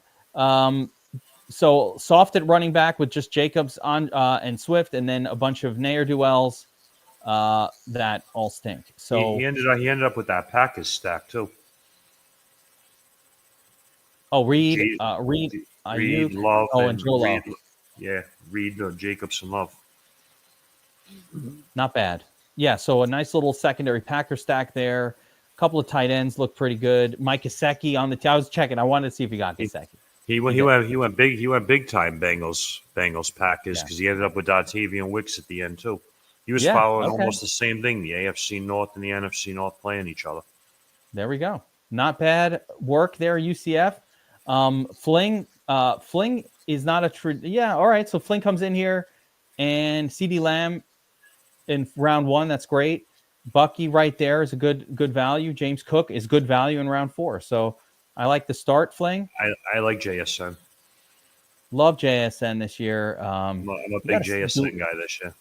So soft at running back with just Jacobs on and Swift, and then a bunch of ne'er-do-wells that all stink. So he ended up with that Packers stack too. Oh, Reed, Love, and Joe Love. Yeah, Reed, Jacobs, and Love. Not bad. Yeah, so a nice little secondary Packer stack there. A couple of tight ends look pretty good. Mike Gesicki on the. I was checking. I wanted to see if he got Gesicki. He went big time Bengals Packers because he ended up with Octavian Wicks at the end too. He was following almost the same thing. The AFC North and the NFC North playing each other. There we go. Not bad work there, UCF. Fling is not a true. Yeah, all right. So Fling comes in here, and CeeDee Lamb in round 1. That's great. Bucky right there is a good value. James Cook is good value in round 4. So I like the start, Fling. I like JSN. Love JSN this year. I'm a big JSN guy this year.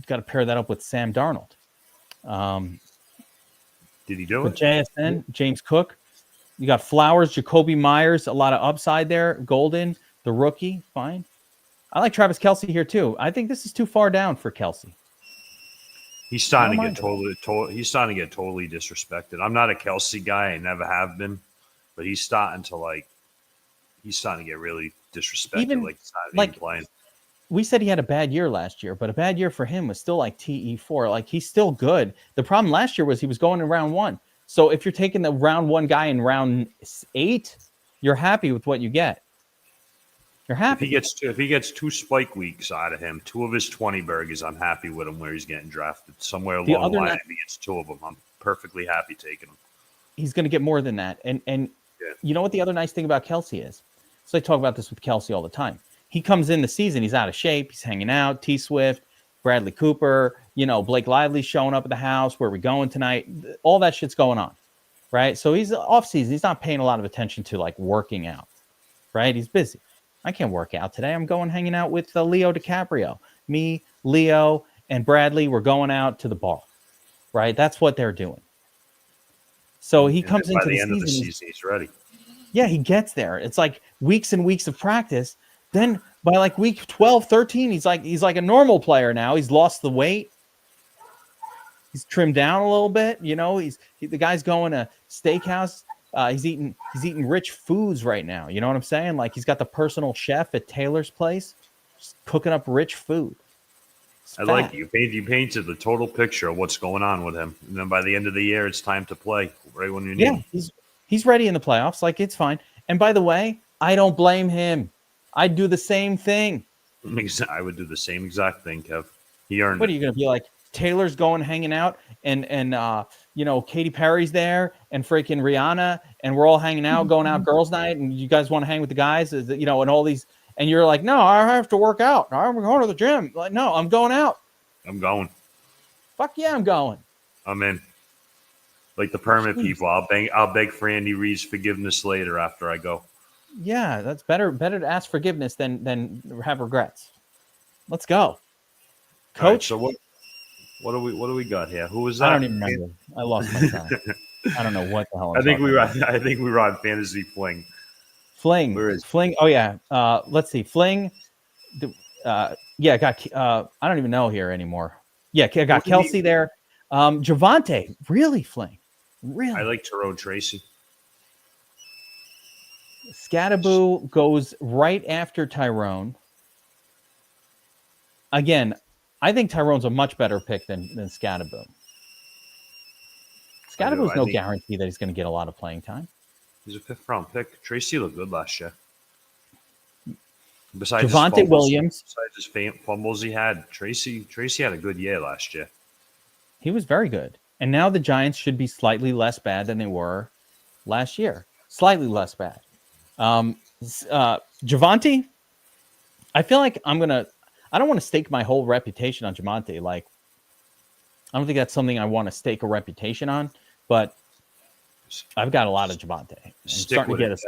Got to pair that up with Sam Darnold. Did he do it? With JSN, James Cook. You got Flowers, Jacoby Myers, a lot of upside there. Golden, the rookie, fine. I like Travis Kelce here too. I think this is too far down for Kelce. He's starting to get totally disrespected. I'm not a Kelce guy. I never have been, but he's starting to get really disrespected. Even, he's not even playing. We said he had a bad year last year, but a bad year for him was still like TE4. Like he's still good. The problem last year was he was going in round 1. So if you're taking the round 1 guy in round 8, you're happy with what you get. You're happy. If he gets 2 spike weeks out of him, 2 of his 20 burgers, I'm happy with him where he's getting drafted. Somewhere along the line, if he gets 2 of them, I'm perfectly happy taking him. He's going to get more than that. And You know what the other nice thing about Kelce is? So I talk about this with Kelce all the time. He comes in the season, he's out of shape, he's hanging out, T Swift, Bradley Cooper, Blake Lively's showing up at the house, where are we going tonight? All that shit's going on, right? So he's off season, he's not paying a lot of attention to like working out, right? He's busy. I can't work out today. I'm going hanging out with Leo DiCaprio. Me, Leo, and Bradley, we're going out to the bar, right? That's what they're doing. So he comes into the end of the season, he's ready. Yeah, he gets there. It's like weeks and weeks of practice. Then by like week 12, 13, he's like a normal player now. He's lost the weight. He's trimmed down a little bit. The guy's going to steakhouse. He's eating rich foods right now. You know what I'm saying? Like he's got the personal chef at Taylor's place, just cooking up rich food. I like you. You painted the total picture of what's going on with him. And then by the end of the year, it's time to play right when you need him. He's ready in the playoffs. Like it's fine. And by the way, I don't blame him. I'd do the same thing. I would do the same exact thing, Kev. He earned it. What are you going to be like? Taylor's going hanging out and Katy Perry's there and freaking Rihanna and we're all hanging out, going out girls' night, and you guys want to hang with the guys, and all these, and you're like, no, I have to work out. I'm going to the gym. Like, no, I'm going out. I'm going. Fuck yeah, I'm going. I'm in. Like the permit people, I'll beg for Andy Reid's forgiveness later after I go. Yeah, that's better to ask forgiveness than have regrets. Let's go, Coach. Right, so what do we got here? Who was that? I don't even remember. I lost my time. I don't know what the hell. I think we were on Fantasy Fling. Fling. Where is Fling? Oh yeah. Let's see. Fling. Yeah, got. I don't even know here anymore. Yeah, I got Kelce there. Javonte. Really, Fling. Really. I like Tyrone Tracy. Scatterboo goes right after Tyrone. Again, I think Tyrone's a much better pick than Scatterboo. Scatterboo's no guarantee that he's going to get a lot of playing time. He's a 5th-round pick. Tracy looked good last year. Besides Javonte Williams. Besides his fumbles he had, Tracy had a good year last year. He was very good. And now the Giants should be slightly less bad than they were last year. Slightly less bad. Javonte, I feel like I don't want to stake my whole reputation on Javonte. Like, I don't think that's something I want to stake a reputation on, but I've got a lot of Javonte. Stick with it,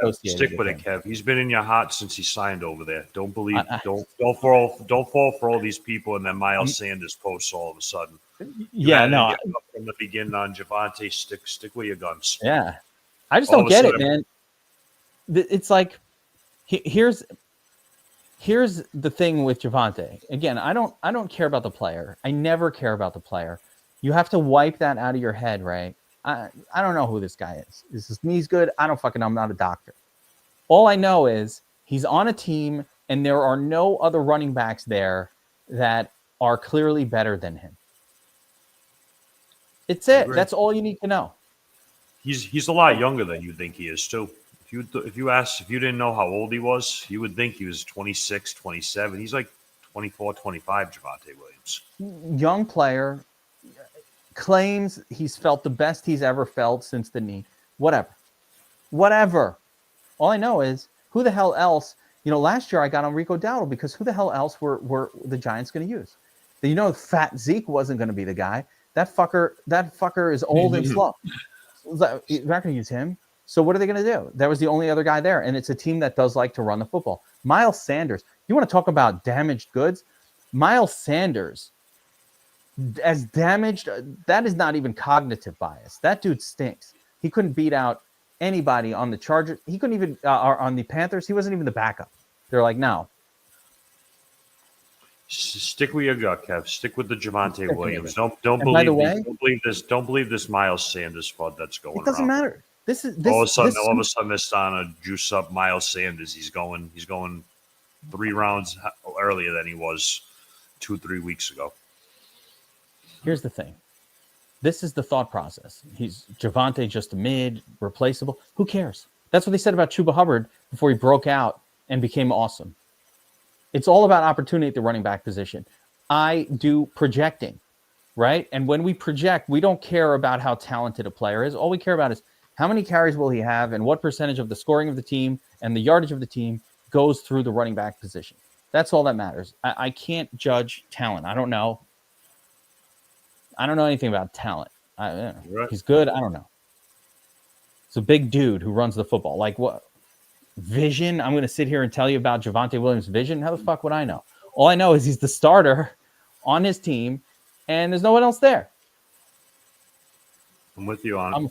Kev. He's been in your heart since he signed over there. Don't don't fall for all these people and then Miles Sanders posts all of a sudden. From the beginning on Javonte, stick with your guns. Yeah, I just don't get it, man. It's like here's the thing with Javonte. Again, I don't care about the player. I never care about the player. You have to wipe that out of your head, right? I don't know who this guy is. Is this me's good? I don't fucking know. I'm not a doctor. All I know is he's on a team and there are no other running backs there that are clearly better than him. It's it. That's all you need to know. He's a lot younger than you think he is too. If you didn't know how old he was, you would think he was 26, 27. He's like 24, 25, Javonte Williams. Young player, claims he's felt the best he's ever felt since the knee. Whatever. All I know is who the hell else, last year I got on Rico Dowdle because who the hell else were the Giants going to use? Fat Zeke wasn't going to be the guy. That fucker is old and slow. You're not going to use him. So what are they going to do? That was the only other guy there. And it's a team that does like to run the football. Miles Sanders, you want to talk about damaged goods? Miles Sanders, as damaged, that is not even cognitive bias. That dude stinks. He couldn't beat out anybody on the Chargers. He couldn't even, on the Panthers, he wasn't even the backup. They're like, no. Stick with your gut, Kev. Stick with the Javonte Williams. Don't believe this Miles Sanders FUD that's going. It doesn't matter. All of a sudden, Mistana juice up Miles Sanders. He's going 3 rounds earlier than he was 2-3 weeks ago. Here's the thing. This is the thought process. He's Javonte, just a mid, replaceable. Who cares? That's what they said about Chuba Hubbard before he broke out and became awesome. It's all about opportunity at the running back position. I do projecting, right? And when we project, we don't care about how talented a player is. All we care about is how many carries will he have and what percentage of the scoring of the team and the yardage of the team goes through the running back position. That's all that matters. I can't judge talent. I don't know anything about talent. Right. He's good. I don't know. It's a big dude who runs the football. Like what? Vision? I'm going to sit here and tell you about Javonte Williams' vision? How the fuck would I know? All I know is he's the starter on his team, and there's no one else there. I'm with you on it. I'm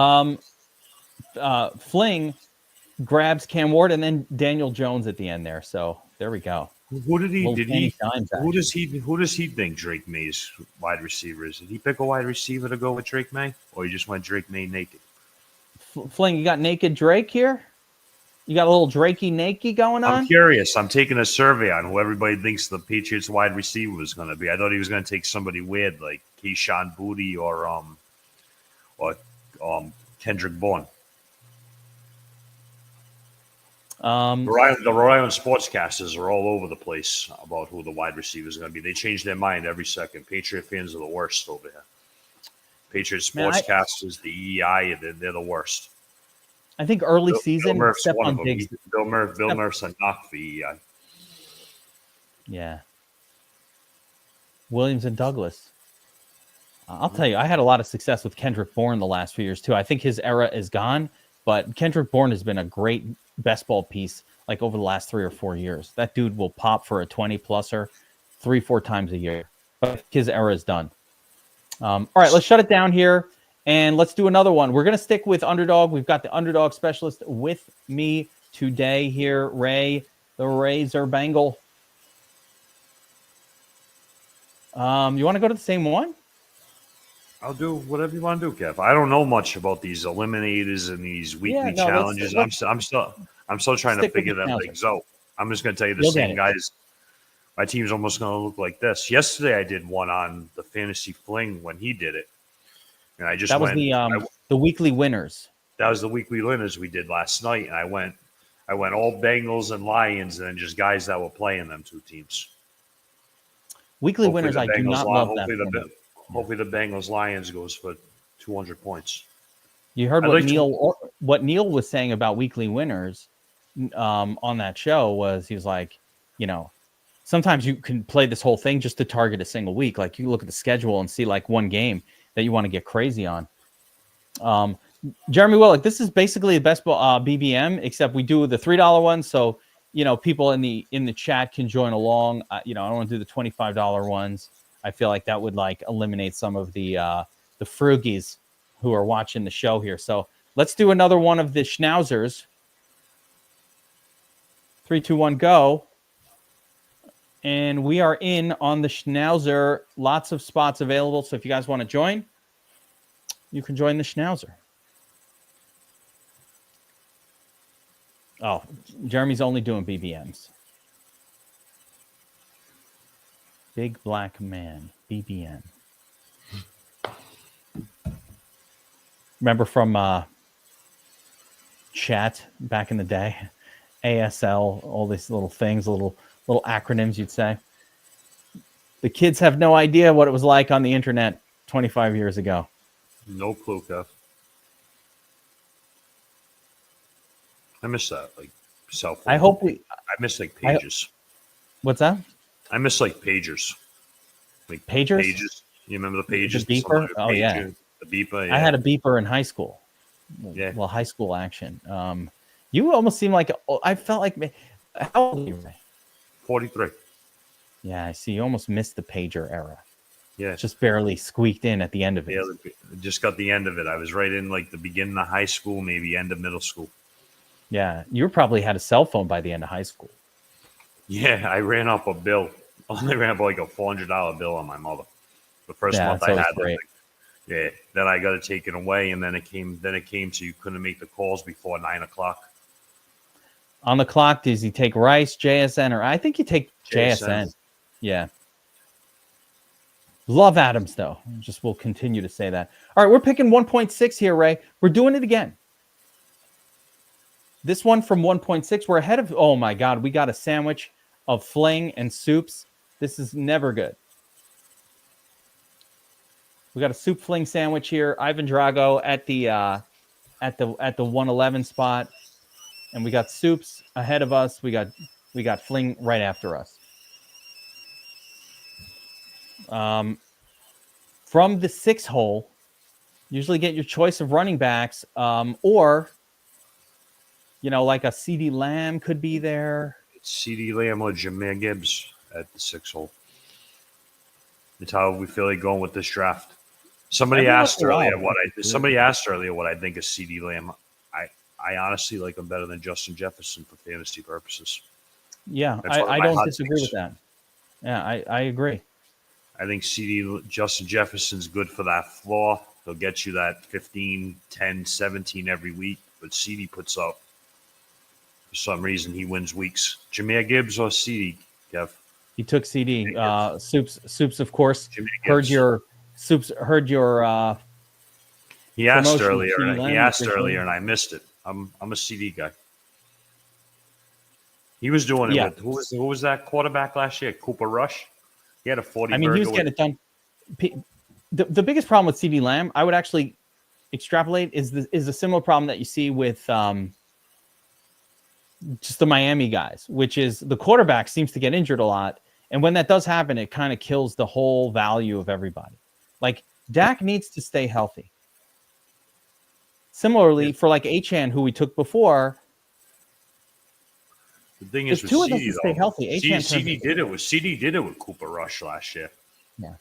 a fan. Fling grabs Cam Ward and then Daniel Jones at the end there. So there we go. Who does he think Drake May's wide receiver is? Did he pick a wide receiver to go with Drake May, or he just went Drake May naked? Fling, you got naked Drake here? You got a little Drakey naked going on? I'm curious. I'm taking a survey on who everybody thinks the Patriots wide receiver was going to be. I thought he was going to take somebody weird like Keyshawn Booty or Kendrick Bourne. The Rhode Island sportscasters are all over the place about who the wide receiver is going to be. They change their mind every second. Patriot fans are the worst over here. Patriot sportscasters, the EEI, they're the worst. I think early season. Bill Murph's one of them. Bill Murph's a knock for EEI. Yeah. Williams and Douglas. I'll tell you, I had a lot of success with Kendrick Bourne the last few years too. I think his era is gone, but Kendrick Bourne has been a great best ball piece like over the last 3 or 4 years. That dude will pop for a 20-pluser 3-4 times a year. But his era is done. All right, let's shut it down here, and let's do another one. We're going to stick with Underdog. We've got the Underdog specialist with me today here, Ray, the Razor Bengal. You want to go to the same one? I'll do whatever you want to do, Kev. I don't know much about these eliminators and these weekly challenges. I'm still trying to figure that things out. I'm just going to tell you the same guys. My team's almost going to look like this. Yesterday, I did one on the Fantasy Fling when he did it, and I just went. The weekly winners. That was the weekly winners we did last night, and I went all Bengals and Lions, and then just guys that were playing them 2 teams. Weekly winners, I do not love that. Hopefully the Bengals Lions goes for 200 points. You heard what Neil was saying about weekly winners on that show was he was like, sometimes you can play this whole thing just to target a single week. Like you look at the schedule and see like one game that you want to get crazy on. Jeremy Willick, this is basically the BestBall BBM, except we do the $3 one. So, people in the chat can join along. I don't want to do the $25 ones. I feel like that would eliminate some of the frugies who are watching the show here. So let's do another one of the schnauzers. 3, 2, 1, go. And we are in on the schnauzer. Lots of spots available. So if you guys want to join, you can join the schnauzer. Oh, Jeremy's only doing BBMs. Big black man, BBM. Remember from chat back in the day, ASL, all these little things, little acronyms you'd say. The kids have no idea what it was like on the internet 25 years ago. No clue, Kev. I miss that, like cell phone. I miss like pages. What's that? I miss like pagers. Like pagers? Pages. You remember the pages? The beeper? Oh, yeah. The beeper. Yeah. I had a beeper in high school. Yeah. Well, high school action. You almost seem like I felt like. How old are you? 43. Yeah, I see. You almost missed the pager era. Yeah. Just barely squeaked in at the end of it. Yeah, just got the end of it. I was right in like the beginning of high school, maybe end of middle school. Yeah, you probably had a cell phone by the end of high school. Yeah, I ran up a bill. I only ran up like a $400 bill on my mother. The first month I had that. Yeah, then I got it taken away, and then it came so you couldn't make the calls before 9 o'clock. On the clock, does he take Rice, JSN, or I think you take JSN. Yeah. Love Adams, though. Just will continue to say that. All right, we're picking 1.6 here, Ray. We're doing it again. This one from 1.6, we're ahead of, oh my God, we got a sandwich of fling and soups. This is never good. We got a soup fling sandwich here. Ivan Drago at the 111 spot, and we got soups ahead of us. We got fling right after us. From the 6 hole, usually get your choice of running backs, or like a CeeDee Lamb could be there. It's CeeDee Lamb or Jahmyr Gibbs at the 6 hole. That's how we feel like going with this draft. Somebody asked earlier what I think of CeeDee Lamb. I honestly like him better than Justin Jefferson for fantasy purposes. Yeah, I don't disagree with that. Yeah, I agree. I think Justin Jefferson's good for that floor. He'll get you that 15, 10, 17 every week. But CeeDee puts up, for some reason, he wins weeks. Jahmyr Gibbs or CeeDee, Kev? He took CeeDee. Soups, of course. Heard your He asked earlier, and I missed it. I'm a CeeDee guy. He was doing it with who was that quarterback last year? Cooper Rush. He had a 40. I mean, he was getting it done. The biggest problem with CeeDee Lamb, I would actually extrapolate, is a similar problem that you see with just the Miami guys, which is the quarterback seems to get injured a lot, and when that does happen, it kind of kills the whole value of everybody. Like Dak needs to stay healthy. Similarly, for like Achane, who we took before. The thing is, with CeeDee, stay healthy. CeeDee did it with Cooper Rush last year. Yeah,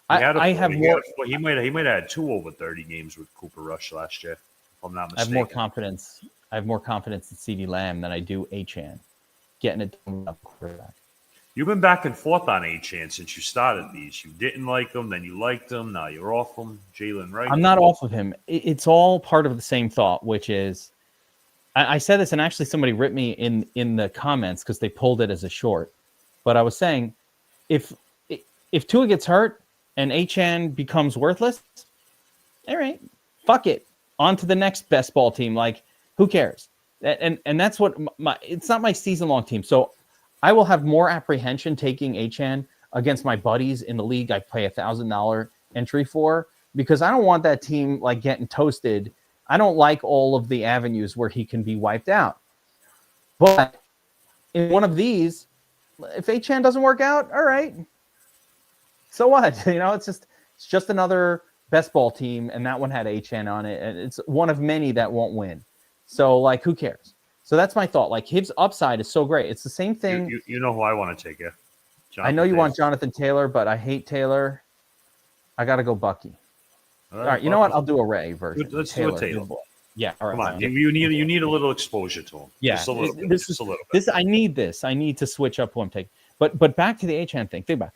he might have had 2 over 30 games with Cooper Rush last year. If I'm not mistaken. I have more confidence in CeeDee Lamb than I do Achane getting it done with quarterback. You've been back and forth on Achane since you started these. You didn't like him, then you liked him. Now you're off him. Jalen Wright. I'm not off of him. It's all part of the same thought, which is, I said this, and actually somebody ripped me in the comments because they pulled it as a short. But I was saying, if Tua gets hurt and Achane becomes worthless, all right, fuck it. On to the next best ball team. Like, who cares? And that's what it's not my season-long team. So I will have more apprehension taking Achane against my buddies in the league I pay $1,000 entry for, because I don't want that team like getting toasted. I don't like all of the avenues where he can be wiped out. But in one of these, if Achane doesn't work out, all right. So what? It's just another best ball team, and that one had Achane on it, and it's one of many that won't win. So, like, who cares? So that's my thought. Like, his upside is so great. It's the same thing. You know who I want to take you. I know you want Jonathan Taylor, but I hate Taylor. I got to go Bucky. All right, you know what? I'll do a Ray version. Let's do a Taylor. Yeah, all right. Come on, you need a little exposure to him. Yeah, just a little bit. I need this. I need to switch up who I'm taking. But back to the Achane thing. Think about it.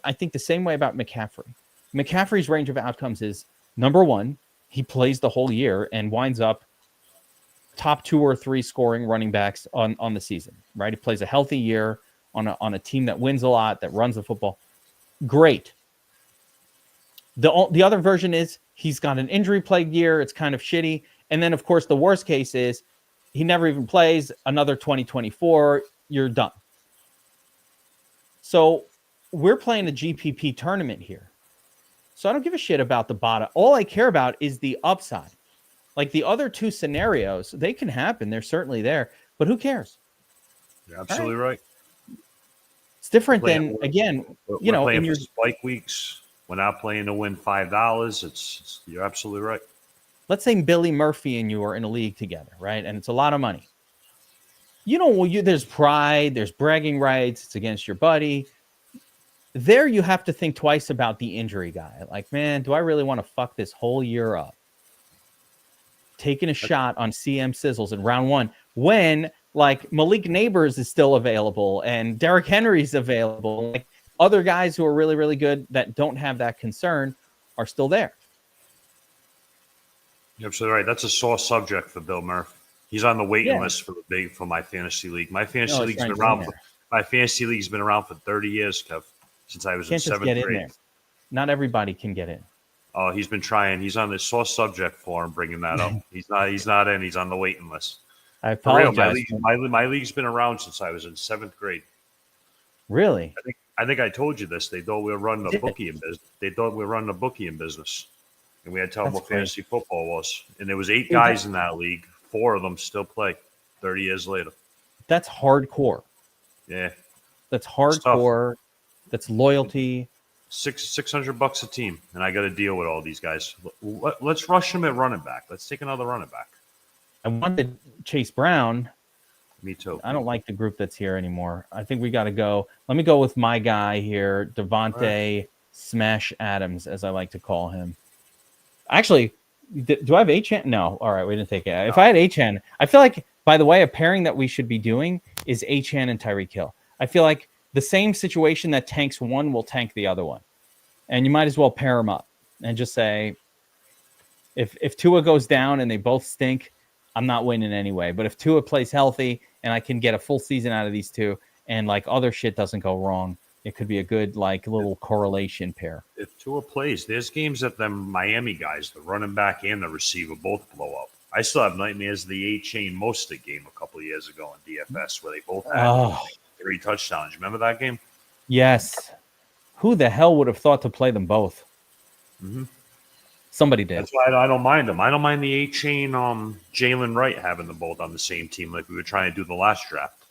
I think the same way about McCaffrey. McCaffrey's range of outcomes is, number one, he plays the whole year and winds up top 2 or 3 scoring running backs on the season. Right? He plays a healthy year on a team that wins a lot, that runs the football. Great. The other version is he's got an injury-plagued year. It's kind of shitty. And then, of course, the worst case is he never even plays. Another 2024, you're done. So we're playing a GPP tournament here. So I don't give a shit about the bottom. All I care about is the upside. Like the other two scenarios, they can happen. They're certainly there. But who cares? You're absolutely right. It's different than, again, you know, in your spike weeks. We're not playing to win $5. You're absolutely right. Let's say Billy Murphy and you are in a league together, right? And it's a lot of money. You know, there's pride, there's bragging rights. It's against your buddy. There, you have to think twice about the injury guy. Like, man, do I really want to fuck this whole year up? Taking a shot on CM Sizzles in round one when, like, Malik Neighbors is still available and Derrick Henry's available. Like, other guys who are really, really good that don't have that concern are still there. You're absolutely right. That's a sore subject for Bill Murphy. He's on the waiting list for my fantasy league. My fantasy league's been around. My fantasy league's been around for 30 years, Kev, since I was in 7th grade. Not everybody can get in. Oh, he's been trying. He's on this sore subject for him, bringing that up. He's not in. He's on the waiting list. I apologize. My league's been around since I was in 7th grade. Really? I think I told you this. They thought we were running a bookie in business. They thought we were running a bookie in business, and we had to tell them what fantasy football was. And there was 8 guys in that league. 4 of them still play 30 years later. That's hardcore. Yeah. That's hardcore. That's loyalty. $600 a team, and I got to deal with all these guys. Let's rush them at running back. Let's take another running back. I wanted Chase Brown. Me too. I don't like the group that's here anymore. I think we got to go. Let me go with my guy here, Devontae Smash Adams, as I like to call him. Actually, do I have Achane? No. All right, we didn't take it. No. If I had Achane, I feel like, by the way, a pairing that we should be doing is Achane and Tyreek Hill. I feel like the same situation that tanks one will tank the other one. And you might as well pair them up and just say, if Tua goes down and they both stink, I'm not winning anyway. But if Tua plays healthy and I can get a full season out of these two and like other shit doesn't go wrong, it could be a good like little correlation pair. If Tua plays, there's games that the Miami guys, the running back and the receiver, both blow up. I still have nightmares of the Achane Mostert game a couple of years ago in DFS where they both had 3 touchdowns. Remember that game? Yes. Who the hell would have thought to play them both? Mm-hmm. Somebody did. That's why I don't mind them. I don't mind the Achane, Jalen Wright having them both on the same team like we were trying to do the last draft.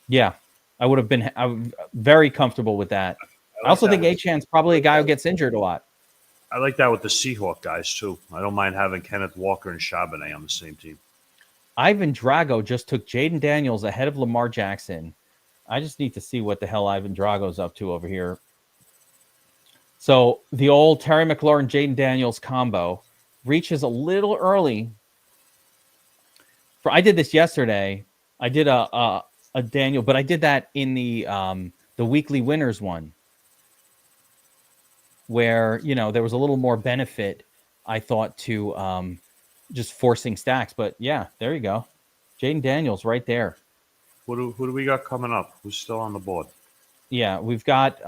Yeah, I'm very comfortable with that. I also think Achane's probably a guy who gets injured a lot. I like that with the Seahawk guys, too. I don't mind having Kenneth Walker and Charbonnet on the same team. Ivan Drago just took Jaden Daniels ahead of Lamar Jackson. I just need to see what the hell Ivan Drago's up to over here. So the old Terry McLaurin, Jaden Daniels combo reaches a little early. I did this yesterday. I did a Daniel, but I did that in the weekly winners one, where there was a little more benefit, I thought, to just forcing stacks. But yeah, there you go, Jaden Daniels right there. Who do we got coming up? Who's still on the board? Yeah, we've got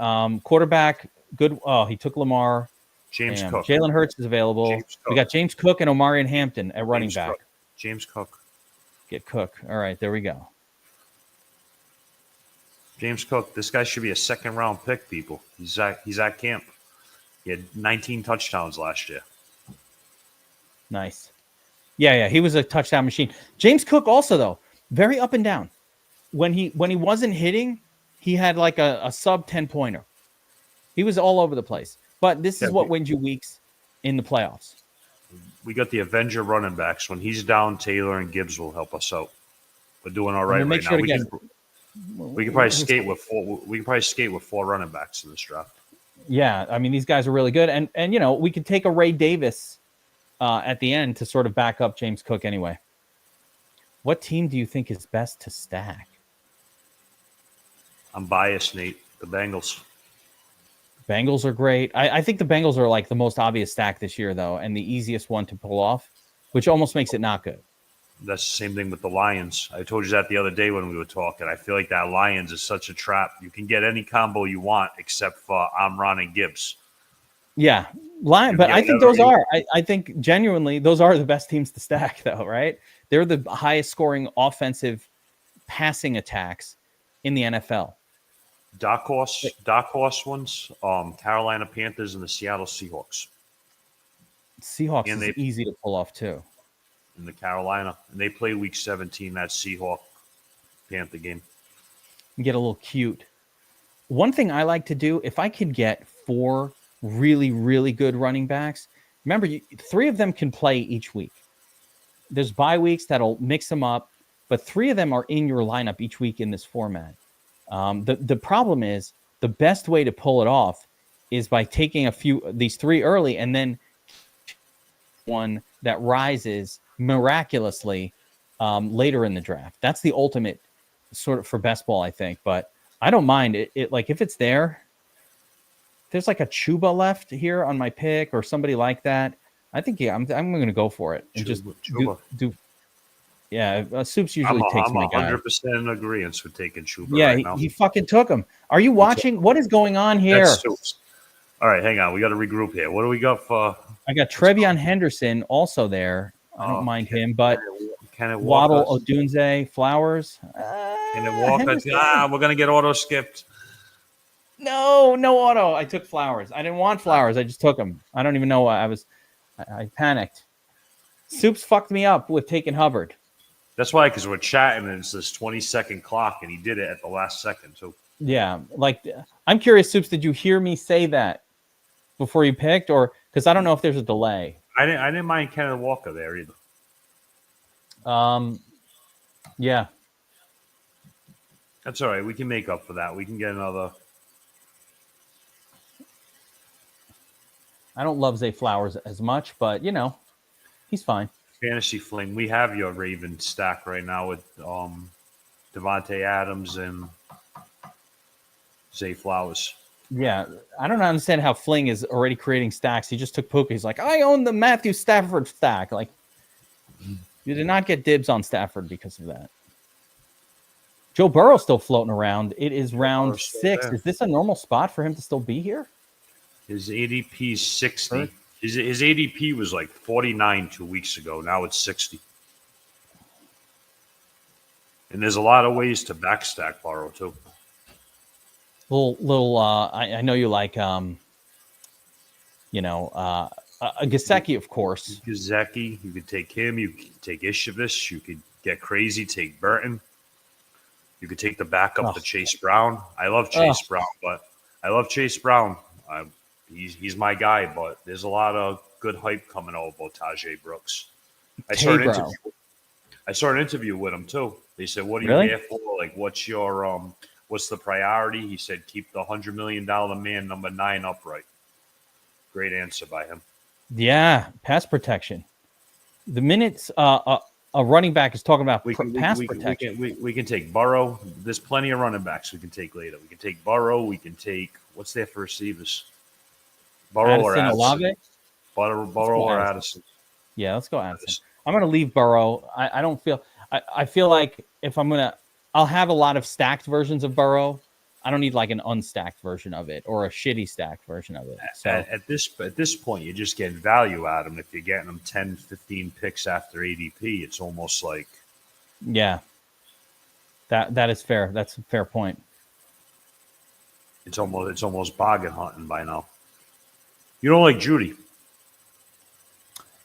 quarterback. Good. Oh, he took Lamar. James Cook. Jalen Hurts is available. We got James Cook and Omarion Hampton at running back. James Cook. Get Cook. All right, there we go. James Cook. This guy should be a 2nd-round pick, people. He's at camp. He had 19 touchdowns last year. Nice. Yeah, he was a touchdown machine. James Cook also, though, very up and down. When he wasn't hitting, he had like a sub 10-pointer. He was all over the place. But this is what wins you weeks in the playoffs. We got the Avenger running backs. When he's down, Taylor and Gibbs will help us out. We're doing all right right now. We can probably skate with 4. We can probably skate with 4 running backs in this draft. Yeah, I mean these guys are really good, and we could take a Ray Davis at the end to sort of back up James Cook anyway. What team do you think is best to stack? I'm biased, Nate. The Bengals. Bengals are great. I think the Bengals are like the most obvious stack this year, though, and the easiest one to pull off, which almost makes it not good. That's the same thing with the Lions. I told you that the other day when we were talking. I feel like that Lions is such a trap. You can get any combo you want except for Amron and Gibbs. Yeah. But I think those are, I think genuinely, those are the best teams to stack, though, right? They're the highest scoring offensive passing attacks in the NFL. Dark horse ones, Carolina Panthers and the Seattle Seahawks. Seahawks is easy to pull off, too. In the Carolina. And they play week 17, that Seahawk-Panther game. Get a little cute. One thing I like to do, if I could get 4 really, really good running backs, remember, 3 of them can play each week. There's bye weeks that'll mix them up, but 3 of them are in your lineup each week in this format. The problem is the best way to pull it off is by taking these 3 early and then one that rises miraculously later in the draft. That's the ultimate sort of for best ball, I think. But I don't mind it. Like if it's there, there's like a Chuba left here on my pick or somebody like that. I think I'm going to go for it and just do. Yeah, Soups usually takes my guy. I'm 100% in agreement with taking Chuba. Yeah, right now. He fucking took him. Are you watching? What is going on here? That's Soups. All right, hang on. We got to regroup here. What do we got for? I got Trevion Henderson also there. I don't mind him, but Waddle, Odunze, Flowers. Kenneth Walker. We're gonna get auto skipped. No auto. I took Flowers. I didn't want Flowers. I just took him. I don't even know why I panicked. Soups fucked me up with taking Hubbard. That's why, because we're chatting and it's this 20-second clock, and he did it at the last second too. Yeah, like I'm curious, Soups. Did you hear me say that before you picked, or because I don't know if there's a delay? I didn't mind Kenneth Walker there either. Yeah. That's all right. We can make up for that. We can get another. I don't love Zay Flowers as much, but he's fine. Fantasy fling. We have your Raven stack right now with Devontae Adams and Zay Flowers. Yeah, I don't understand how Fling is already creating stacks. He just took Puka. He's like, I own the Matthew Stafford stack. Like, you did not get dibs on Stafford because of that. Joe Burrow's still floating around. It is round 6. Is this a normal spot for him to still be here? His ADP is 60. His ADP was like 49 2 weeks ago. Now it's 60. And there's a lot of ways to backstack Burrow too. I know you like Gesicki, of course. Gesicki, you could take him, you could take Ishivis, you could get crazy, take Burton. You could take the backup to Chase Brown. I love Chase Brown. He's my guy, but there's a lot of good hype coming out about Tajay Brooks. I saw an interview with him too. They said, "What are you here for? Like, what's your what's the priority?" He said, "Keep the $100 million man number 9 upright." Great answer by him. Yeah, pass protection. The minutes a running back is talking about pass protection. We can take Burrow. There's plenty of running backs we can take later. We can take Burrow. We can take what's there for receivers? Burrow or Addison. Burrow or Addison. Yeah, let's go Addison. I'm going to leave Burrow. I don't feel. I feel like if I'll have a lot of stacked versions of Burrow. I don't need like an unstacked version of it or a shitty stacked version of it. So at this point, you're just getting value out of them. If you're getting them 10, 15 picks after ADP, it's almost like. Yeah. That is fair. That's a fair point. It's almost bargain hunting by now. You don't like Judy.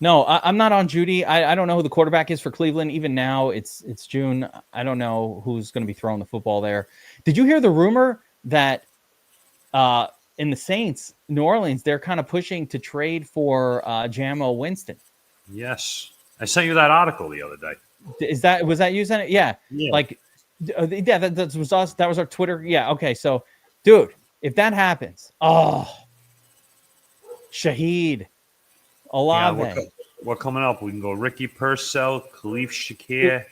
No, I'm not on Judy. I don't know who the quarterback is for Cleveland. Even now, it's June. I don't know who's going to be throwing the football there. Did you hear the rumor that in the Saints, New Orleans, they're kind of pushing to trade for Jamo Winston? Yes. I sent you that article the other day. Was that you sent it? Yeah. Like, that was us. That was our Twitter. Yeah. Okay. So, dude, if that happens, Shaheed. Olave. We're coming up. We can go Ricky Purcell, Khalif Shakir,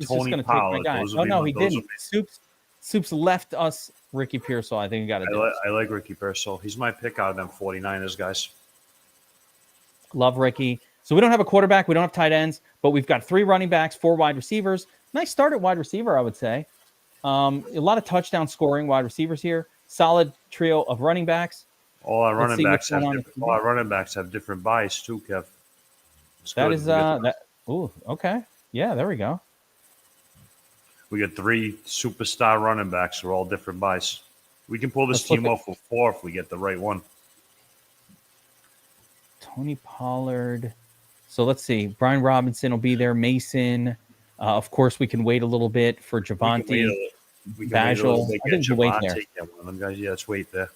Tony Pollard. He didn't. Soups left us Ricky Pearsall. I think he got it. I like Ricky Purcell. He's my pick out of them 49ers guys. Love Ricky. So we don't have a quarterback. We don't have tight ends, but we've got 3 running backs, 4 wide receivers. Nice start at wide receiver, I would say. A lot of touchdown scoring wide receivers here. Solid trio of running backs. All our running backs have different buys too, Kev. It's that good. is that. Ooh, okay. Yeah, there we go. We got 3 superstar running backs who are all different buys. We can pull this team off with 4 if we get the right one. Tony Pollard. So let's see. Brian Robinson will be there. Mason. Of course, we can wait a little bit for Javonte. We can wait a little bit. I think we'll wait there. One of them guys. Yeah, let's wait there.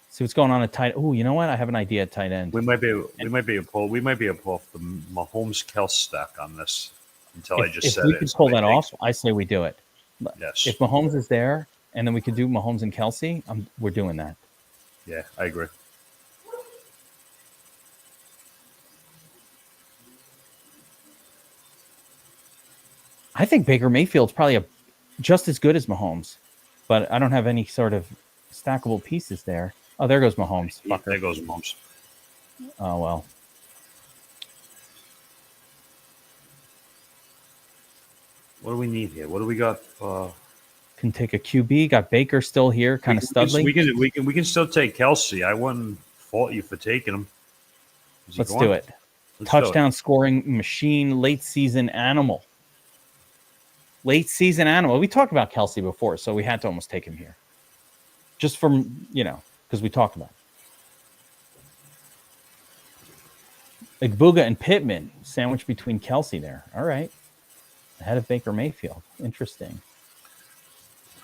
See what's going on at tight. Oh, you know what? I have an idea at tight end. We might be able to pull off the Mahomes Kelsey stack on this until if we could pull that off, I say we do it. Yes. If Mahomes is there, and then we could do Mahomes and Kelsey, we're doing that. Yeah, I agree. I think Baker Mayfield's probably just as good as Mahomes, but I don't have any sort of stackable pieces there. Oh, there goes Mahomes. Yeah, there goes Mahomes. Oh, well. What do we need here? What do we got? Can take a QB. Got Baker still here, kind of studly. We can still take Kelsey. I wouldn't fault you for taking him. Let's do it. Touchdown scoring machine, late season animal. Late season animal. We talked about Kelsey before, so we had to almost take him here. Just from, because we talked about it. Igbuga and Pittman, sandwiched between Kelsey there. All right. Ahead of Baker Mayfield. Interesting.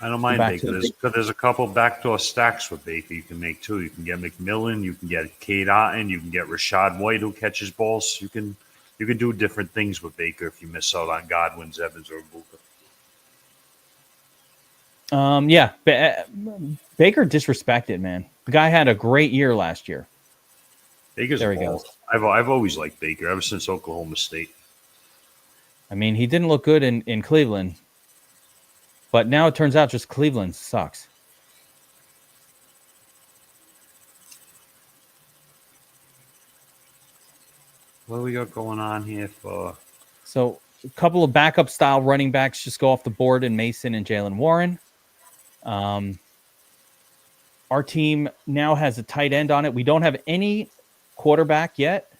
I don't mind Baker. There's a couple backdoor stacks with Baker you can make too. You can get McMillan, you can get Cade Otton, you can get Rashad White who catches balls. You can do different things with Baker if you miss out on Godwin's, Evans, or Igbuga. Yeah. Baker disrespected, man. The guy had a great year last year. Baker's there he goes. I've always liked Baker ever since Oklahoma State. I mean, he didn't look good in Cleveland, but now it turns out just Cleveland sucks. What do we got going on here So a couple of backup style running backs just go off the board in Mason and Jalen Warren. Our team now has a tight end on it. We don't have any quarterback yet,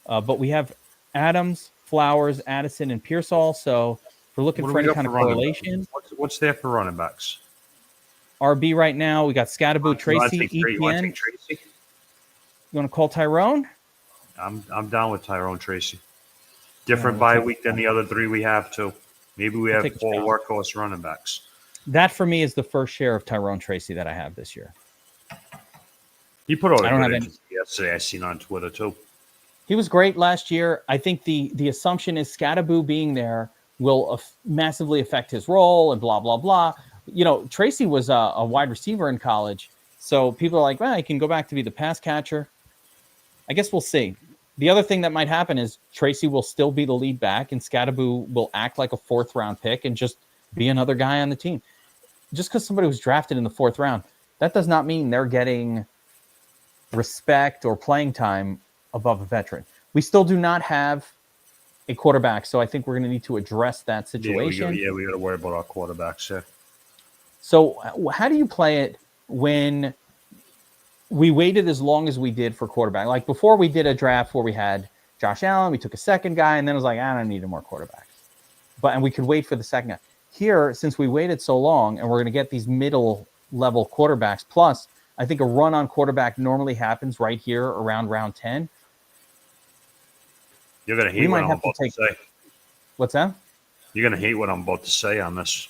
but we have Adams, Flowers, Addison, and Pearsall. So if we're looking for any kind of correlation. What's there for running backs? RB right now, we got Scattaboo, Tracy, ETN. You want to call Tyrone? I'm down with Tyrone Tracy. Different bye week than the other 3 we have too. Maybe we have 4 workhorse running backs. That for me is the first share of Tyrone Tracy that I have this year. He put out a good interview yesterday. I seen on Twitter too. He was great last year. I think the assumption is Scattaboo being there will massively affect his role and blah, blah, blah. Tracy was a wide receiver in college. So people are like, well, he can go back to be the pass catcher. I guess we'll see. The other thing that might happen is Tracy will still be the lead back and Scattaboo will act like a 4th round pick and just be another guy on the team. Just because somebody was drafted in the 4th round, that does not mean they're getting respect or playing time above a veteran. We still do not have a quarterback, so I think we're going to need to address that situation. We got to worry about our quarterbacks. Yeah. So how do you play it when we waited as long as we did for quarterback? Like before we did a draft where we had Josh Allen, we took a second guy, and then it was like, I don't need any more quarterbacks. And we could wait for the second guy. Here, since we waited so long and we're going to get these middle level quarterbacks, plus I think a run on quarterback normally happens right here around round 10. You're going to hate what I'm about to say. What's that? You're going to hate what I'm about to say on this.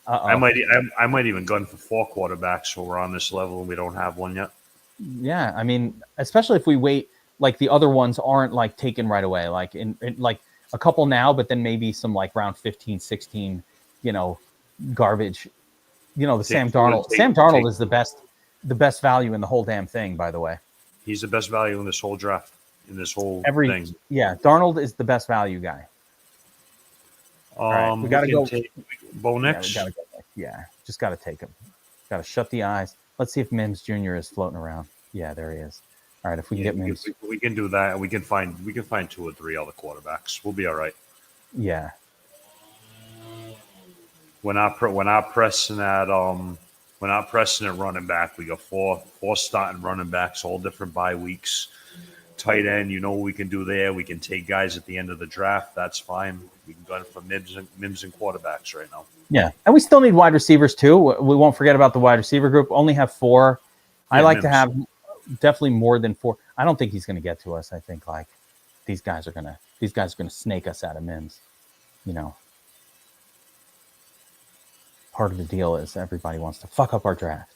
I might even gun for 4 quarterbacks when we're on this level and we don't have one yet. Yeah, I mean, especially if we wait, like the other ones aren't like taken right away, like in like a couple now, but then maybe some like round 15, 16, garbage. Sam Darnold. Sam Darnold is the best value in the whole damn thing, by the way. He's the best value in this whole draft, in this whole thing. Yeah, Darnold is the best value guy. Right, we got to go. Bo Nix. Yeah, just got to take him. Got to shut the eyes. Let's see if Mims Jr. is floating around. Yeah, there he is. All right, if we can get Mims, we can do that. We can find 2 or 3 other quarterbacks. We'll be all right. Yeah. We're not pressing at We're not pressing at running back. We got four starting running backs, all different bye weeks. Tight end, you know what we can do there. We can take guys at the end of the draft. That's fine. We can go for Mims and quarterbacks right now. Yeah, and we still need wide receivers too. We won't forget about the wide receiver group. Only have 4. Yeah, I like Mims. To have definitely more than 4. I don't think he's going to get to us. I think like these guys are gonna snake us out of Mims. You know, part of the deal is everybody wants to fuck up our draft.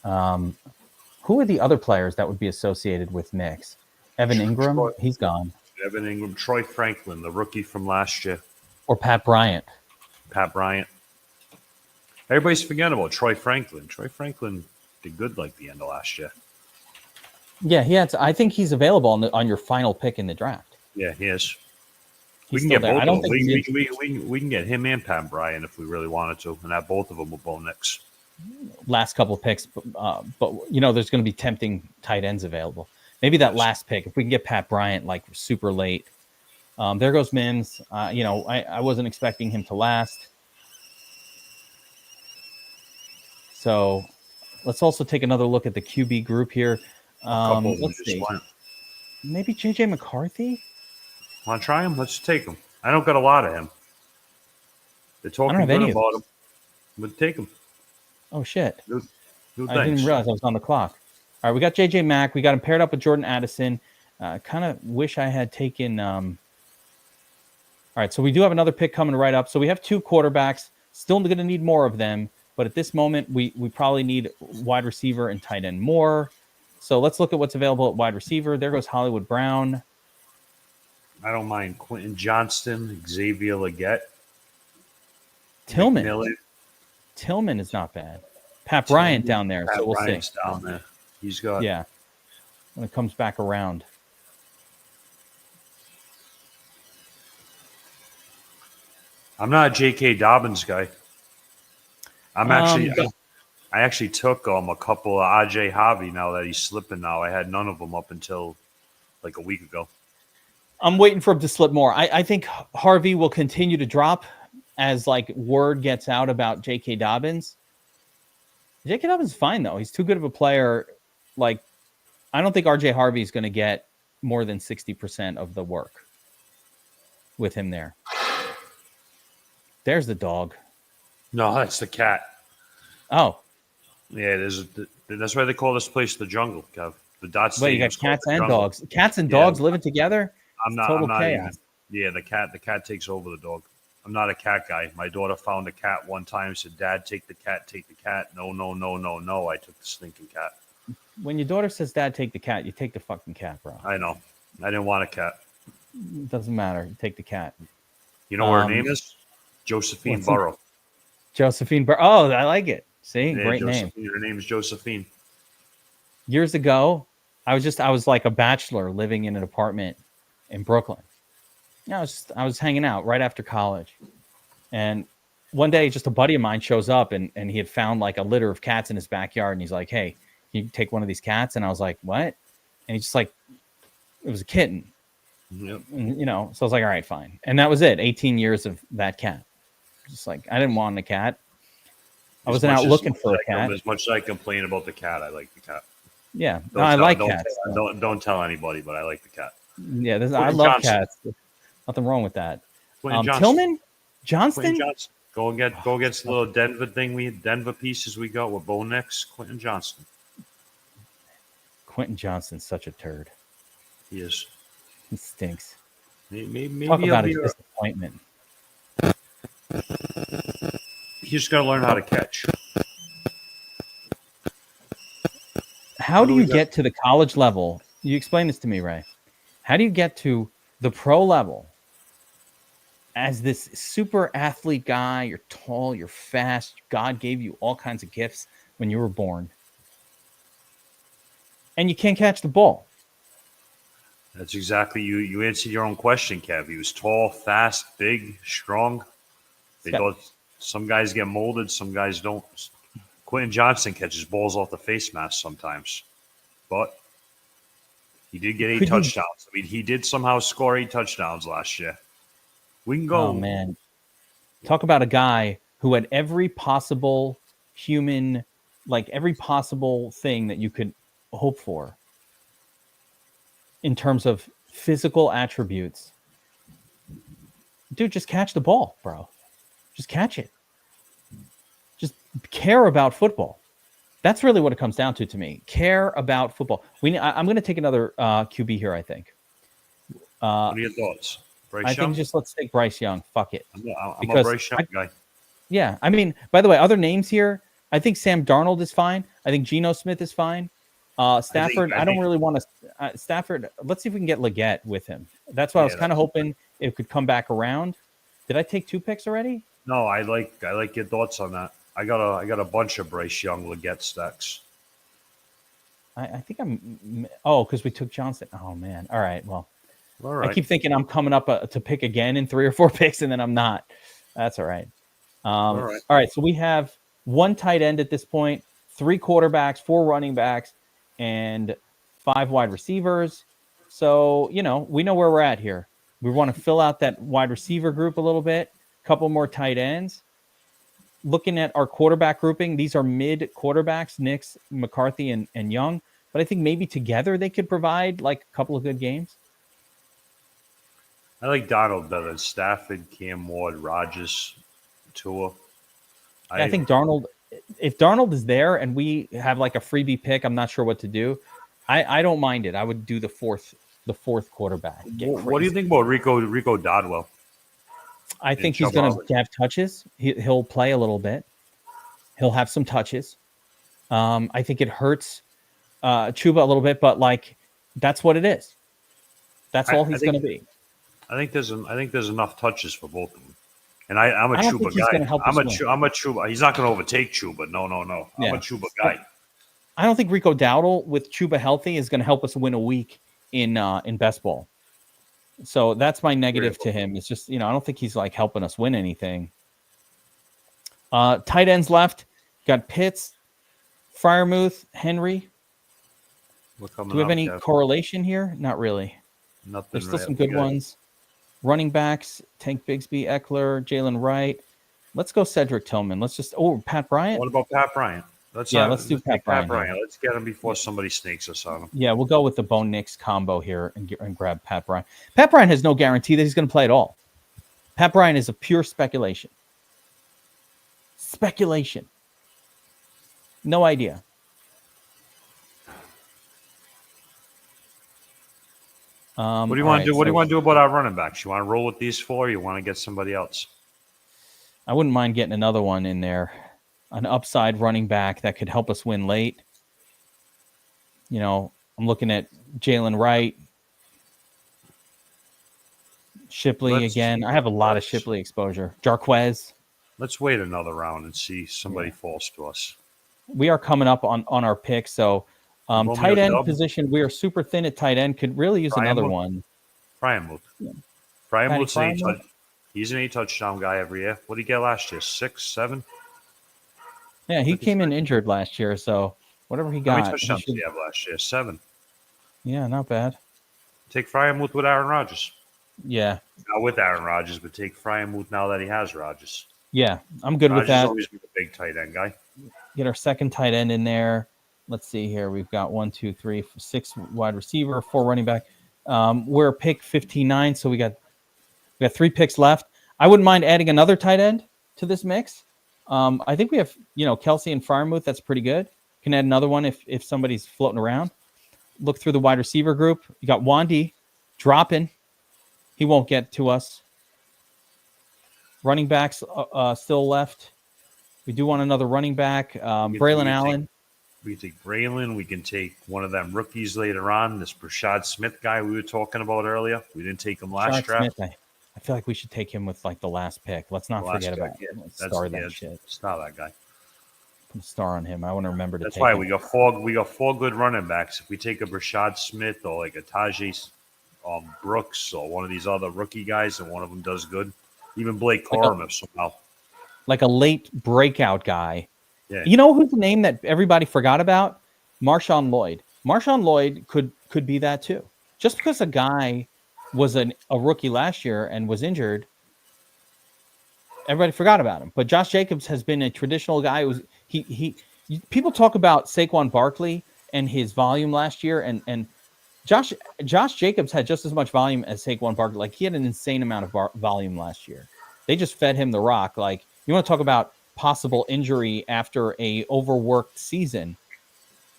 Who are the other players that would be associated with Knicks? Evan Ingram, he's gone. Evan Ingram, Troy Franklin, the rookie from last year. Or Pat Bryant. Everybody's forgetting about Troy Franklin. Troy Franklin did good like the end of last year. Yeah, he had. I think he's available on your final pick in the draft. Yeah, he is. We can get both of them. We can get him and Pat Bryant if we really wanted to, and have both of them with Bo Nix. Last couple of picks, but you know, there's going to be tempting tight ends available. Maybe that last pick, if we can get Pat Bryant like super late. There goes Mims. You know, I wasn't expecting him to last. So let's also take another look at the QB group here. Let's see. Maybe JJ McCarthy? Want to try him? Let's take him. I don't got a lot of him. They're talking good about him. But take him. Oh, shit. I didn't realize I was on the clock. All right, we got JJ Mack. We got him paired up with Jordan Addison. Kind of wish I had taken... All right, so we do have another pick coming right up. So we have 2 quarterbacks. Still going to need more of them. But at this moment, we probably need wide receiver and tight end more. So let's look at what's available at wide receiver. There goes Hollywood Brown. I don't mind Quentin Johnston, Xavier Legette. Tillman. McMillan. Tillman is not bad. Pat Bryant down there. So we'll see. Down there. He's got... Yeah. When it comes back around. I'm not a J.K. Dobbins guy. I actually took a couple of AJ Harvey now that he's slipping now. I had none of them up until like a week ago. I'm waiting for him to slip more. I think Harvey will continue to drop as like word gets out about J.K. Dobbins. J.K. Dobbins is fine though. He's too good of a player. Like, I don't think R.J. Harvey is going to get more than 60% of the work with him there. There's the dog. No, that's the cat. Oh. Yeah, that's why they call this place the jungle, Kev. The dots. Wait, you got cats and dogs. Cats and dogs living together? I'm not chaos. Even, the cat takes over the dog. I'm not a cat guy. My daughter found a cat one time, said, Dad, take the cat. No. I took the stinking cat. When your daughter says, Dad, take the cat, you take the fucking cat, bro. I know. I didn't want a cat. It doesn't matter. You take the cat. You know what her name is? Josephine Burrow. Josephine Burrow. Oh, I like it. See, yeah, great name. Her name is Josephine. Years ago, I was like a bachelor living in an apartment in Brooklyn. Yeah, I was hanging out right after college. And one day, just a buddy of mine shows up and he had found like a litter of cats in his backyard. And he's like, hey, can you take one of these cats? And I was like, what? And he's just like, it was a kitten. Yep. And, you know, so I was like, all right, fine. And that was it. 18 years of that cat. Just like, I didn't want a cat. I wasn't out looking for a cat. As much as I complain about the cat, I like the cat. Yeah, I like cats. Don't tell anybody, but I like the cat. Yeah, I love cats. Nothing wrong with that. Tillman? Johnston? Go against the little Denver thing. Denver pieces we got with Bo Nix. Quentin Johnston. Quentin Johnston's such a turd. He is. He stinks. Maybe talk about a disappointment. You just got to learn how to catch. How do you get to the college level? You explain this to me, Ray. How do you get to the pro level as this super athlete guy? You're tall, you're fast. God gave you all kinds of gifts when you were born. And you can't catch the ball. That's exactly you answered your own question, Kev. He was tall, fast, big, strong. Some guys get molded, some guys don't. Quentin Johnston catches balls off the face mask sometimes, but he did get 8 touchdowns. I mean, he did somehow score 8 touchdowns last year. We can go. Oh, man. Talk about a guy who had every possible human like every possible thing that you could hope for in terms of physical attributes. Dude, just catch the ball, bro. Just catch it. Just care about football. That's really what it comes down to me. Care about football. I'm going to take another QB here, I think. What are your thoughts? I think just let's take Bryce Young. Fuck it. I'm a Bryce Young guy. Yeah. I mean, by the way, other names here, I think Sam Darnold is fine. I think Geno Smith is fine. Stafford, I don't really want to. Stafford, let's see if we can get Leggett with him. That's what I was kind of hoping it could come back around. Did I take 2 picks already? No, I like your thoughts on that. I got a bunch of Bryce Young Leggett stacks. I think I'm. Oh, because we took Johnson. Oh man. All right. Well, all right. I keep thinking I'm coming up to pick again in 3 or 4 picks, and then I'm not. That's all right. All right. So we have 1 tight end at this point, 3 quarterbacks, 4 running backs, and 5 wide receivers. So, we know where we're at here. We want to fill out that wide receiver group a little bit, a couple more tight ends. Looking at our quarterback grouping, these are mid quarterbacks, Nix, McCarthy, and Young. But I think maybe together they could provide like a couple of good games. I like Donald better than Stafford, Cam Ward, Rodgers, Tua. I think Darnold, if Darnold is there and we have like a freebie pick, I'm not sure what to do. I don't mind it. I would do the fourth quarterback. What do you think about Rico Dodwell? I think he's going to have touches. He'll play a little bit. He'll have some touches. I think it hurts Chuba a little bit, but like that's what it is. That's all he's going to be. I think there's enough touches for both of them. And I'm a Chuba guy. I'm a Chuba. He's not going to overtake Chuba. No. I'm a Chuba guy. I don't think Rico Dowdle with Chuba healthy is going to help us win a week in best ball. So that's my negative to him. It's just, I don't think he's like helping us win anything. Tight ends left. Got Pitts, Freiermuth, Henry. Do we have any correlation here? Not really. Nothing. There's still some good ones. Running backs, Tank Bigsby, Eckler, Jalen Wright. Let's go Cedric Tillman. Pat Bryant. What about Pat Bryant? Let's do Pat Bryant. Let's get him before somebody snakes us on him. Yeah, we'll go with the Bo Nix combo here and grab Pat Bryant. Pat Bryant has no guarantee that he's going to play at all. Pat Bryant is a pure speculation. Speculation. No idea. What do you want to do? What do you want to do about our running backs? You want to roll with these 4? Or you want to get somebody else? I wouldn't mind getting another one in there. An upside running back that could help us win late. I'm looking at Jalen Wright. Shipley again. I have a lot of Shipley exposure. Jarquez. Let's wait another round and see somebody falls to us. We are coming up on our pick. So tight end position, we are super thin at tight end. Could really use another one. Freiermuth. He's an 8 touchdown guy every year. What did he get last year? 6, 7? Yeah, he came in injured last year, so whatever he got. How many touchdowns did he have last year? 7. Yeah, not bad. Take Freiermuth with Aaron Rodgers. Yeah. Not with Aaron Rodgers, but take Freiermuth now that he has Rodgers. Yeah, I'm good with that. Always been a big tight end guy. Get our second tight end in there. Let's see here. We've got 6 wide receiver, 4 running back. We're pick 59, so we got 3 picks left. I wouldn't mind adding another tight end to this mix. I think we have, Kelsey and Freiermuth. That's pretty good. Can add another one if somebody's floating around. Look through the wide receiver group. You got Wandy dropping. He won't get to us. Running backs still left. We do want another running back. Braylon Allen. We can take Braylon. We can take one of them rookies later on. This Brashad Smith guy we were talking about earlier. We didn't take him last draft. Smith, I feel like we should take him with like the last pick. Let's not forget about that shit. Star that guy. Put a star on him. I want to remember to. That's take why him. we got 4 good running backs. If we take a Brashad Smith or like a Tajay Brooks or one of these other rookie guys, and one of them does good, even Blake Corum somehow. Like a late breakout guy. Yeah. You know who's the name that everybody forgot about? Marshawn Lloyd. Marshawn Lloyd could be that too. Just because a guy was a rookie last year and was injured, everybody forgot about him. But Josh Jacobs has been a traditional guy. people talk about Saquon Barkley and his volume last year, and Josh Jacobs had just as much volume as Saquon Barkley. Like, he had an insane amount of volume last year. They just fed him the rock. Like, you want to talk about possible injury after a overworked season?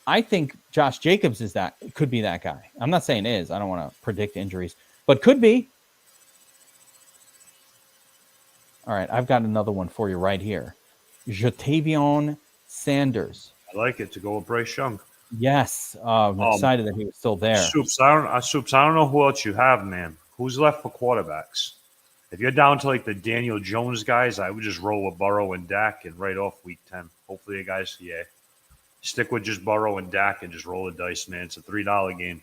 I think Josh Jacobs could be that guy. I'm not saying is. I don't want to predict injuries, but could be. All right, I've got another one for you right here. Jatavion Sanders. I like it to go with Bryce Young. Yes, I'm excited that he was still there. Soups, I don't know who else you have, man. Who's left for quarterbacks? If you're down to like the Daniel Jones guys, I would just roll with Burrow and Dak and right off week 10. Hopefully, you guys, stick with just Burrow and Dak and just roll the dice, man. It's a $3 game.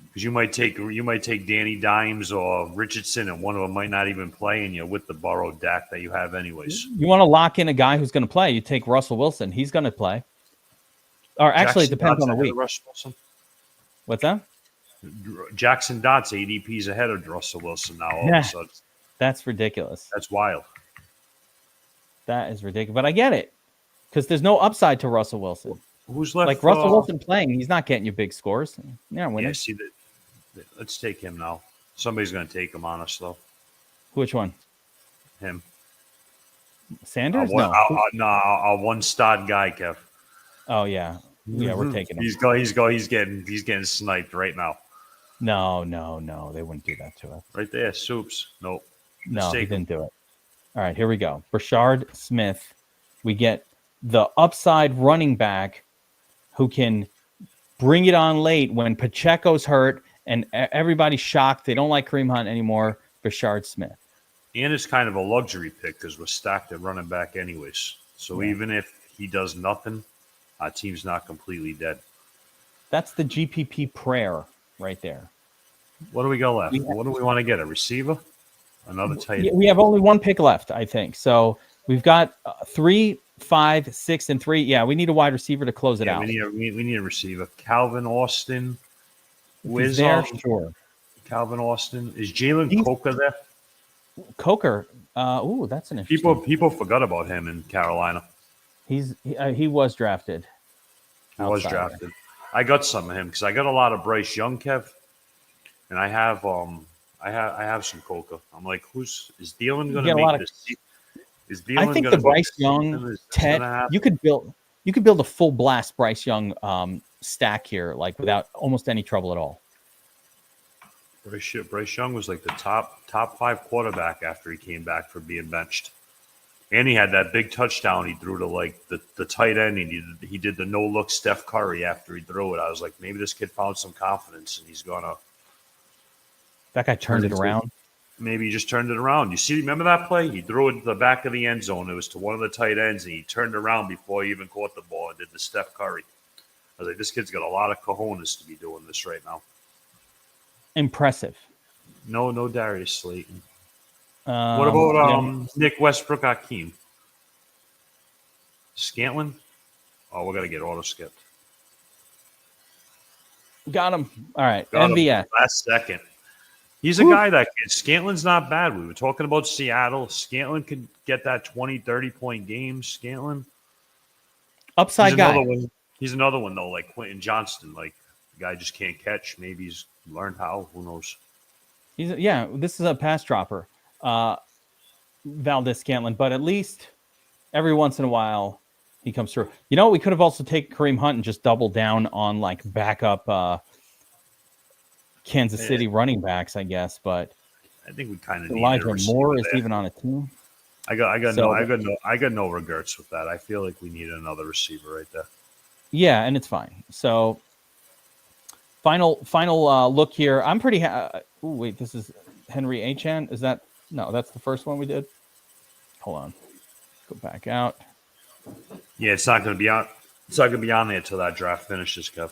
Because you might take Danny Dimes or Richardson, and one of them might not even play, and you're with the Burrow Dak that you have anyways. You want to lock in a guy who's going to play. You take Russell Wilson. He's going to play. Or actually, it depends on the week. What's that? Jackson Dott's ADP's ahead of Russell Wilson now. All of a sudden. That's ridiculous. That's wild. That is ridiculous. But I get it, because there's no upside to Russell Wilson. Who's left? Like, Russell Wilson playing, he's not getting you big scores. Yeah, see that. Let's take him now. Somebody's going to take him on us, though. Which one? Him. Sanders? Our one-star guy, Kev. Oh yeah, we're taking him. He's getting sniped right now. No, they wouldn't do that to us. Right there, Soups. Nope. No, he didn't do it. All right, here we go. Brashard Smith. We get the upside running back who can bring it on late when Pacheco's hurt and everybody's shocked. They don't like Kareem Hunt anymore. Brashard Smith. And it's kind of a luxury pick because we're stacked at running back anyways. So even if he does nothing, our team's not completely dead. That's the GPP prayer right there. What do we got left? What do we want to get? A receiver? Another tight end? We have only one pick left, I think. So we've got 3, 5, 6, and 3. Yeah, we need a wide receiver to close it out. We need a receiver. Calvin Austin. Where's there? Sure. Calvin Austin. Is Jalen Coker there? Coker. That's an interesting. People forgot about him in Carolina. He was drafted. I got some of him because I got a lot of Bryce Young, Kev, and I have some Coker. I'm like, is Thielen going to make this? Is Thielen? I think the Bryce Young Ted. You could build a full blast Bryce Young stack here, like without almost any trouble at all. Bryce Young was like the top 5 quarterback after he came back from being benched. And he had that big touchdown he threw to like the tight end, and he did the no-look Steph Curry after he threw it. I was like, maybe this kid found some confidence, and he's gonna. That guy turned it around. Maybe he just turned it around. Remember that play? He threw it to the back of the end zone. It was to one of the tight ends, and he turned around before he even caught the ball and did the Steph Curry. I was like, this kid's got a lot of cojones to be doing this right now. Impressive. No Darius Slayton. What about Nick Westbrook Hakeem? Scantlin? Oh, we're going to get auto-skipped. Got him. All right. MVS. Last second. He's a guy that Scantlin's not bad. We were talking about Seattle. Scantlin could get that 20, 30-point game. Scantlin. Upside guy. He's another one, though, like Quentin Johnston. Like, the guy just can't catch. Maybe he's learned how. Who knows? This is a pass dropper. Valdez Scantling, but at least every once in a while he comes through. You know, we could have also taken Kareem Hunt and just doubled down on like backup Kansas City running backs, I guess. But I think we kind of Elijah Moore is even on a team. I got no regrets with that. I feel like we need another receiver right there. Yeah, and it's fine. So final look here. I'm pretty. Wait, this is Henry Achan. Is that? No, that's the first one we did. Hold on. Go back out. Yeah, it's not going to be out. It's not going to be on there until that draft finishes, Kev.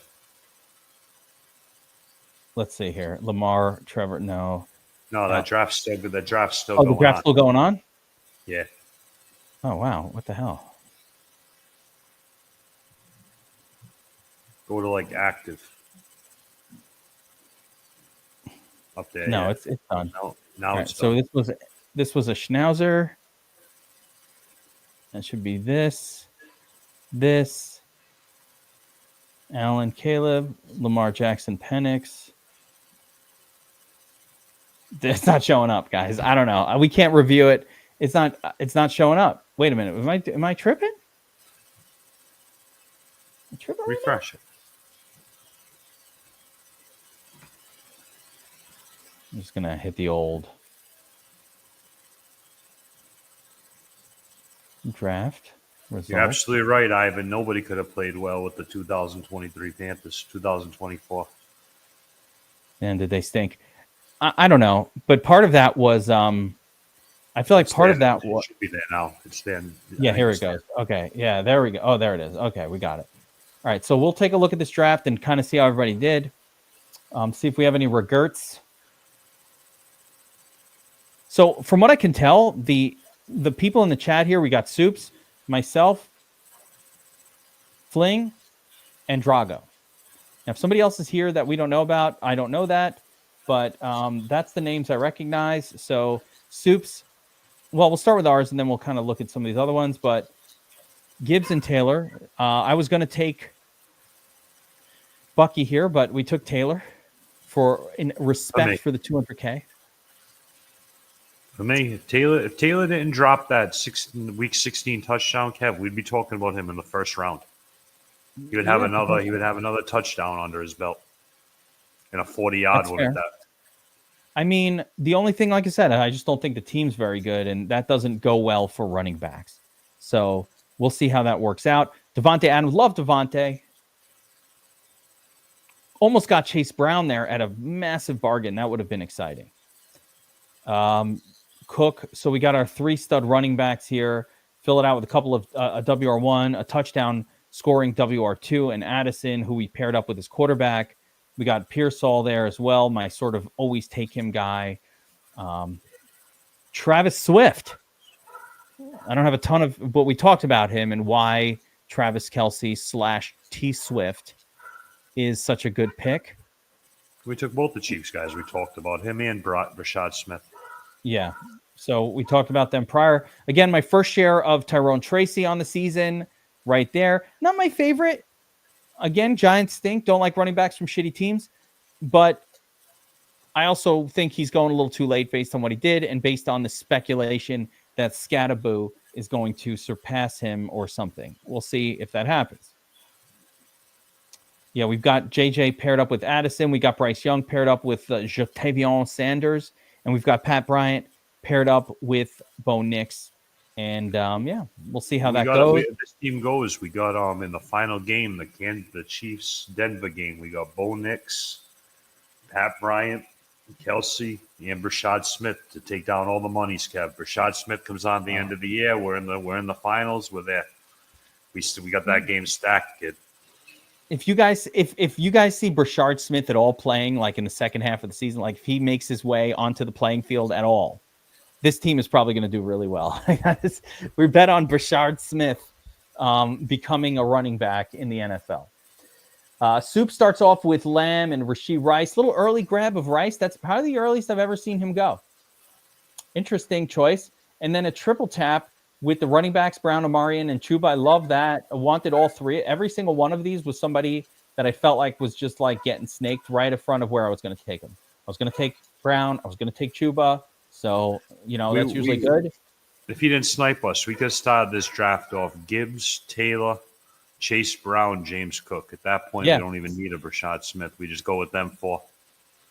Let's see here. Lamar, Trevor. No, that draft's still good. That draft's still. Oh, the draft's still going on. Yeah. Oh wow! What the hell? Go to like active. Up there. No, yeah. it's done. Now right, it's done. So this was a Schnauzer. That should be this, Allen, Caleb, Lamar Jackson, Penix. It's not showing up, guys. I don't know. We can't review it. It's not showing up. Wait a minute. Am I tripping? Refresh it. I'm just gonna hit the old draft results. You're absolutely right, Ivan. Nobody could have played well with the 2023 Panthers. 2024. And did they stink? I don't know, but part of that was I feel like part of that was should be there now. It's then. Yeah, here it goes. Okay, yeah, there we go. Oh, there it is. Okay, we got it. All right, so we'll take a look at this draft and kind of see how everybody did. See if we have any regrets. So from what I can tell, the people in the chat here, we got Soups, myself, Fling, and Drago. Now, if somebody else is here that we don't know about, I don't know that, but that's the names I recognize. So Soups, well, we'll start with ours, and then we'll kind of look at some of these other ones. But Gibbs and Taylor, I was going to take Bucky here, but we took Taylor in respect for the 200K. For me, if Taylor didn't drop that week 16 touchdown, Kev, we'd be talking about him in the first round. He would have another touchdown under his belt and a 40-yard one at that. I mean, the only thing, like I said, I just don't think the team's very good, and that doesn't go well for running backs. So we'll see how that works out. Devontae Adams, love Devontae. Almost got Chase Brown there at a massive bargain. That would have been exciting. Cook. So we got our 3 stud running backs here. Fill it out with a couple of a WR1, a touchdown scoring WR2, and Addison, who we paired up with his quarterback. We got Pearsall there as well, my sort of always take him guy. Travis Swift. I don't have a ton of, but we talked about him and why Travis Kelce / T Swift is such a good pick. We took both the Chiefs guys. We talked about him and Rashad Smith. Yeah. So we talked about them prior. Again, my first share of Tyrone Tracy on the season right there. Not my favorite. Again, Giants stink. Don't like running backs from shitty teams. But I also think he's going a little too late based on what he did and based on the speculation that Scattaboo is going to surpass him or something. We'll see if that happens. Yeah, we've got JJ paired up with Addison. We got Bryce Young paired up with Jatavion Sanders. And we've got Pat Bryant paired up with Bo Nix. And, yeah, we'll see how that goes. This team goes. We got in the final game, the Chiefs-Denver game, we got Bo Nix, Pat Bryant, Kelce, and Rashad Smith to take down all the monies, Kev. Rashad Smith comes on the end of the year. We're in the finals. We're there. We got that game stacked, kid. If you guys see Brashard Smith at all playing like in the second half of the season, like if he makes his way onto the playing field at all, this team is probably going to do really well. We bet on Brashard Smith becoming a running back in the NFL. Soup starts off with Lamb and Rashee Rice. Little early grab of Rice. That's probably the earliest I've ever seen him go. Interesting choice. And then a triple tap with the running backs, Brown, Amarian, and Chuba. I love that. I wanted all 3. Every single one of these was somebody that I felt like was just like getting snaked right in front of where I was going to take them. I was going to take Brown. I was going to take Chuba. So, that's usually good. If he didn't snipe us, we could have started this draft off Gibbs, Taylor, Chase Brown, James Cook. At that point, we don't even need a Rashad Smith. We just go with them 4.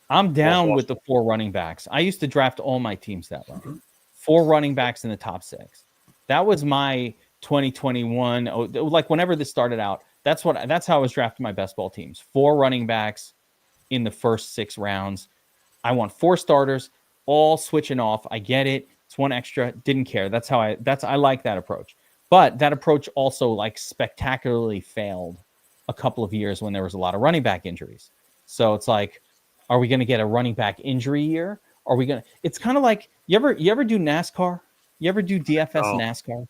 I'm down with the 4 running backs. I used to draft all my teams that way. 4 running backs in the top 6. That was my 2021. Like whenever this started out, that's how I was drafting my best ball teams. 4 running backs in the first 6 rounds. I want 4 starters, all switching off. I get it. It's 1 extra. Didn't care. I like that approach. But that approach also like spectacularly failed a couple of years when there was a lot of running back injuries. So it's like, are we going to get a running back injury year? Are we going to? It's kind of like you ever do NASCAR? You ever do DFS NASCAR?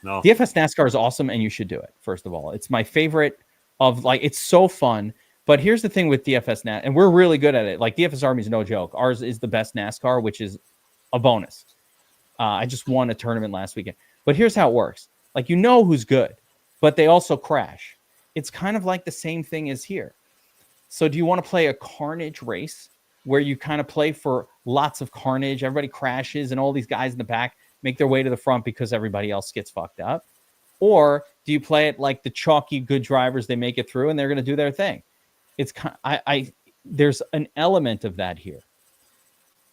No. DFS NASCAR is awesome, and you should do it. First of all, it's my favorite of like it's so fun. But here's the thing with DFS NASCAR, and we're really good at it. Like DFS Army is no joke. Ours is the best NASCAR, which is a bonus. I just won a tournament last weekend. But here's how it works. Like, you know who's good, but they also crash. It's kind of like the same thing as here. So do you want to play a carnage race where you kind of play for lots of carnage, everybody crashes, and all these guys in the back make their way to the front because everybody else gets fucked up? Or do you play it like the chalky good drivers, they make it through and they're going to do their thing? It's there's an element of that here.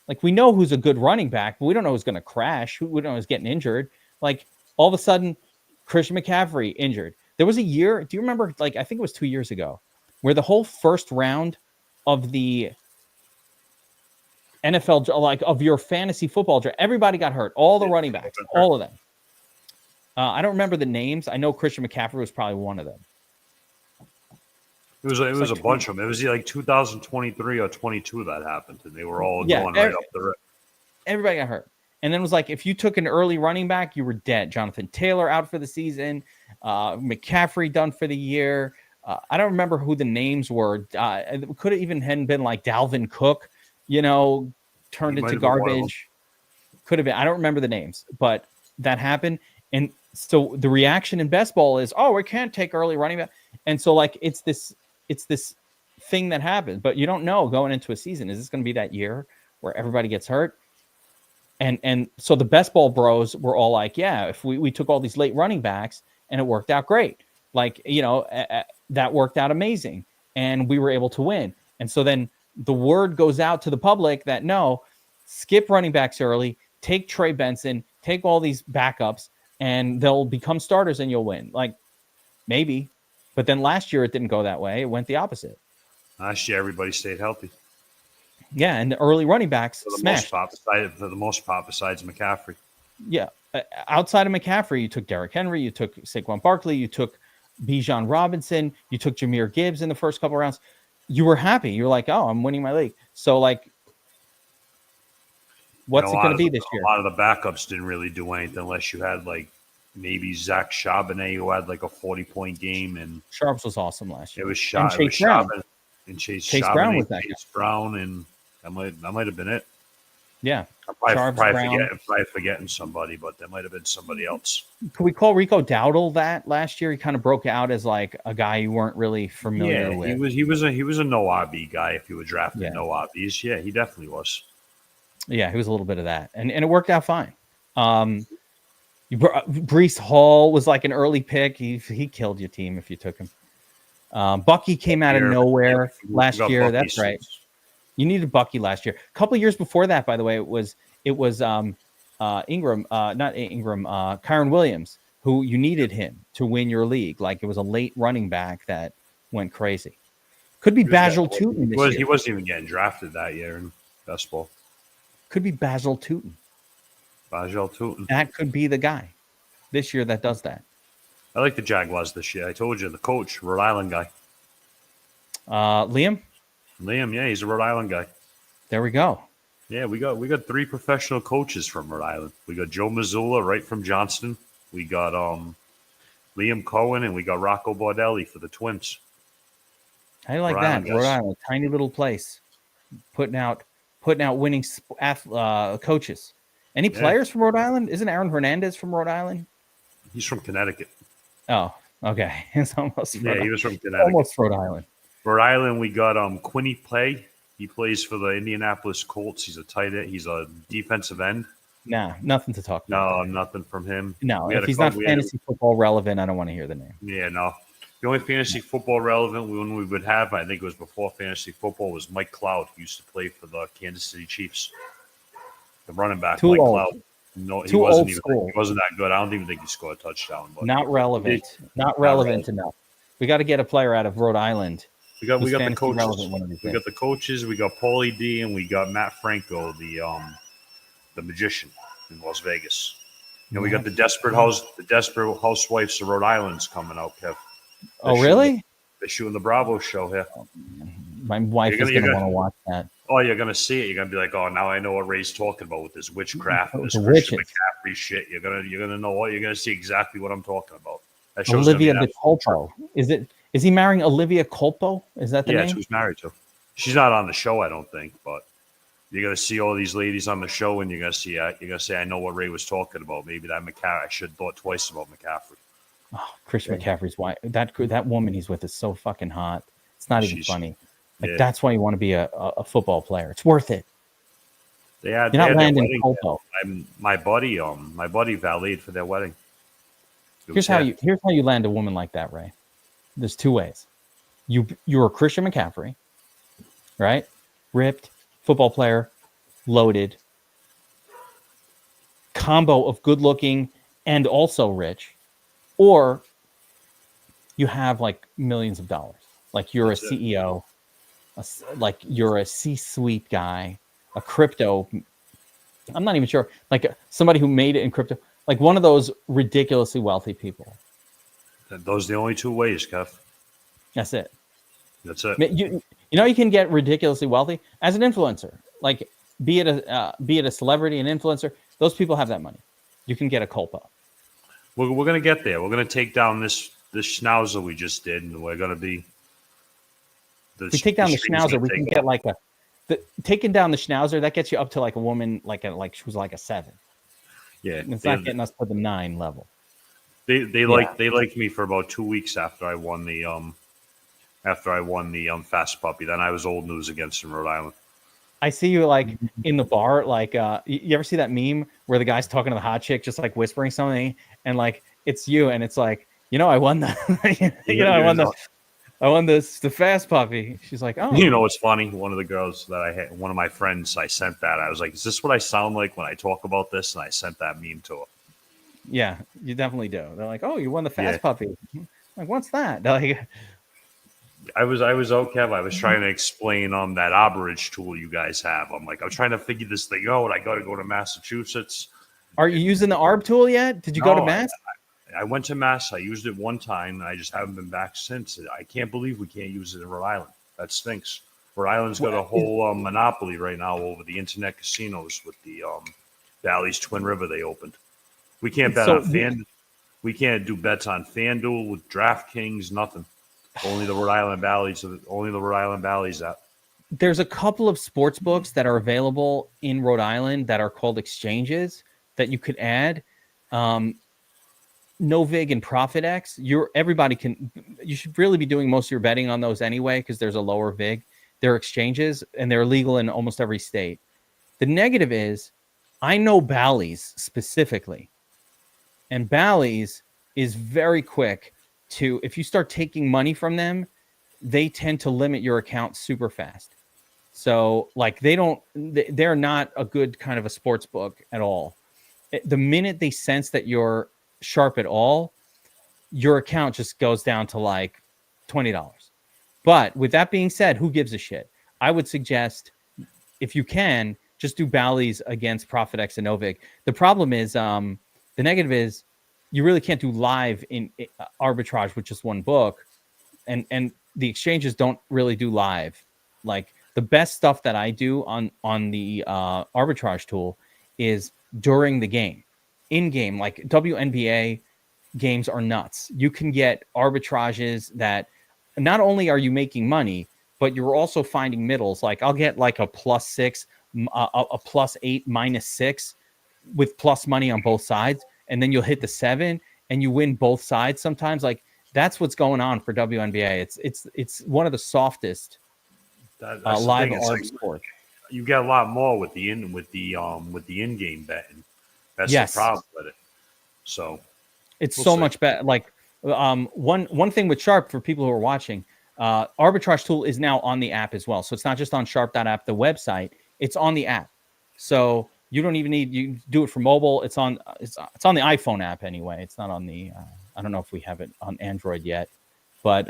Like, we know who's a good running back, but we don't know who's going to crash. We don't know who's getting injured. Like, all of a sudden, Christian McCaffrey injured. There was a year, do you remember, like, I think it was 2 years ago, where the whole first round of the NFL, like, of your fantasy football draft, everybody got hurt. All the running backs, all of them. I don't remember the names. I know Christian McCaffrey was probably one of them. It was like a bunch of them. It was like 2023 or 22 that happened, and they were all going right up the road. Everybody got hurt. And then it was like, if you took an early running back, you were dead. Jonathan Taylor out for the season. McCaffrey done for the year. I don't remember who the names were. It could have even hadn't been like Dalvin Cook, turned into garbage. Could have been. I don't remember the names, but that happened. And so the reaction in best ball is, oh, we can't take early running back. And so, like, it's this thing that happens, but you don't know going into a season, is this going to be that year where everybody gets hurt? And so the best ball bros were all like, yeah, if we took all these late running backs and it worked out great, like, that worked out amazing and we were able to win. And so then the word goes out to the public that no, skip running backs early, take Trey Benson, take all these backups, and they'll become starters and you'll win. Like, maybe. But then last year it didn't go that way. It went the opposite. Last year everybody stayed healthy. Yeah, and the early running backs for the smashed. most part, besides McCaffrey. Yeah. Outside of McCaffrey, you took Derrick Henry, you took Saquon Barkley, you took Bijan Robinson, you took Jahmyr Gibbs in the first couple of rounds. You were happy. You're like, oh, I'm winning my league. So, like, what's it going to be this year? A lot of the backups didn't really do anything unless you had, like, maybe Zach Charbonnet, who had like a 40-point game, and Sharps was awesome last year. It was Chase Brown. And Chase Brown was that Chase Brown, and that might have been it. Yeah, I'm probably forgetting somebody, but that might have been somebody else. Could we call Rico Dowdle that last year? He kind of broke out as like a guy you weren't really familiar with. He was a no RB guy. If you were drafting no RBs, yeah, he definitely was. Yeah, he was a little bit of that, and it worked out fine. Breece Hall was like an early pick. He killed your team if you took him. Bucky came out of nowhere last year. That's right. You needed Bucky last year. A couple of years before that, by the way, it was Kyron Williams, who you needed him to win your league. Like, it was a late running back that went crazy. Could be Basil Tootin this year. He wasn't even getting drafted that year in best ball. Could be Basil Tootin. That could be the guy this year that does that. I like the Jaguars this year. I told you, the coach, Rhode Island guy. Liam, yeah, he's a Rhode Island guy. There we go. Yeah, we got 3 professional coaches from Rhode Island. We got Joe Mazzulla right from Johnston. We got Liam Cohen, and we got Rocco Bordelli for the Twins. I like that. Rhode Island, tiny little place, putting out winning coaches. Any players from Rhode Island? Isn't Aaron Hernandez from Rhode Island? He's from Connecticut. Oh, okay. It's almost he was from Connecticut. Almost Rhode Island. Rhode Island, we got Quinny Play. He plays for the Indianapolis Colts. He's a tight end. He's a defensive end. Nah, nothing to talk about. No, nothing from him. No, if he's not fantasy football relevant, I don't want to hear the name. Yeah, no. The only fantasy football relevant one we would have, I think it was before fantasy football, was Mike Cloud, who used to play for the Kansas City Chiefs. The running back, Mike Cloud. No, he wasn't that good. I don't even think he scored a touchdown. But not relevant. Not relevant enough. We got to get a player out of Rhode Island. We got the coaches. We got the coaches. We got Paulie D, and we got Matt Franco, the magician in Las Vegas. And we got the desperate housewives of Rhode Island's coming out, Kev. Really? They're shooting the Bravo show here. My wife is going to want to watch that. Oh, you're going to see it. You're going to be like, oh, now I know what Ray's talking about with this witchcraft and this Christian McCaffrey shit. You're going to know what you're going to see exactly what I'm talking about. That show's Olivia De Colpo. Is he marrying Olivia Colpo? Is that the name? Yeah, who's married to. She's not on the show, I don't think, but you're gonna see all these ladies on the show, and you're gonna say, I know what Ray was talking about. Maybe that I should have thought twice about McCaffrey. Oh, Christian McCaffrey's wife. That woman he's with is so fucking hot. It's not even funny. Like that's why you want to be a football player. It's worth it. You're not landing Colpo. My buddy valeted for their wedding. Here's how you land a woman like that, Ray. There's two ways. You're a Christian McCaffrey, right? Ripped, football player, loaded, combo of good looking and also rich, or you have like millions of dollars. Like you're a CEO, like you're a C-suite guy, a crypto. I'm not even sure. Like somebody who made it in crypto, like one of those ridiculously wealthy people. Those are the only two ways, Kev. That's it. That's it. You know you can get ridiculously wealthy as an influencer. Like be it a celebrity, an influencer. Those people have that money. You can get a Colpo. We're gonna get there. We're gonna take down this schnauzer we just did, and we're gonna be. If we take down the schnauzer, we can get like taking down the schnauzer. That gets you up to like a woman, like she was like a 7. Yeah, it's not getting us to the 9 level. They liked me for about 2 weeks after I won the fast puppy. Then I was old news against in Rhode Island. I see you like in the bar, like you ever see that meme where the guy's talking to the hot chick, just like whispering something, and like it's you, and it's like, I won the, I won the fast puppy. She's like, oh, it's funny. One of the girls that I had, one of my friends, I sent that. I was like, is this what I sound like when I talk about this? And I sent that meme to her. Yeah, you definitely do. They're like, oh, you won the fast puppy. Like, what's that? They're like, I was Kev. I was trying to explain that arbitrage tool you guys have. I'm like, I'm trying to figure this thing out. I got to go to Massachusetts. Are you using the ARB tool yet? Did you go to Mass? I went to Mass. I used it one time, and I just haven't been back since. I can't believe we can't use it in Rhode Island. That stinks. Rhode Island's got a whole monopoly right now over the internet casinos with the Bally's Twin River they opened. We can't bet on FanDuel. We can't do bets on FanDuel with DraftKings. Nothing. Only the Rhode Island Bally's app. There's a couple of sports books that are available in Rhode Island that are called exchanges that you could add. Novig and ProfitX. You should really be doing most of your betting on those anyway because there's a lower vig. They're exchanges and they're legal in almost every state. The negative is I know Bally's specifically, and Bally's is very quick to, if you start taking money from them, they tend to limit your account super fast. So like they're not a good kind of a sports book at all. The minute they sense that you're sharp at all, your account just goes down to like $20. But with that being said, who gives a shit? I would suggest, if you can, just do Bally's against ProfitX and Novig. The problem is, the negative is, you really can't do live in arbitrage with just one book, and the exchanges don't really do live. Like the best stuff that I do on the arbitrage tool is during the game, in game. Like WNBA games are nuts. You can get arbitrages that not only are you making money, but you're also finding middles. Like I'll get like a +6, a +8, -6 with plus money on both sides. And then you'll hit the 7 and you win both sides sometimes. Like that's what's going on for WNBA. It's one of the softest live ARB sports. You get a lot more with the in-game betting. That's the problem with it. So it's so much better. Like one thing with Sharp for people who are watching, arbitrage tool is now on the app as well. So it's not just on sharp.app, the website, it's on the app. So you don't even you do it for mobile. It's on the iPhone app anyway. It's not on the I don't know if we have it on Android yet, but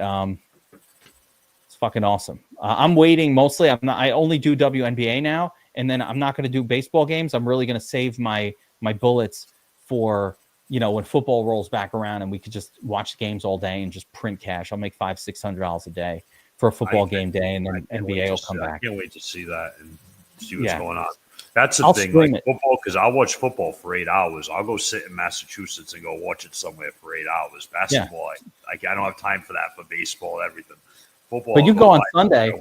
it's fucking awesome. I'm waiting mostly. I only do WNBA now, and then I'm not going to do baseball games. I'm really going to save my bullets for when football rolls back around and we could just watch games all day and just print cash. I'll make $500-$600 a day for a football game day, and then NBA will come back. I can't wait to see that and see what's going on. That's the thing, like football, because I'll watch football for 8 hours. I'll go sit in Massachusetts and go watch it somewhere for 8 hours. Basketball, I don't have time for that. For baseball, everything. Football, but you go on Sunday.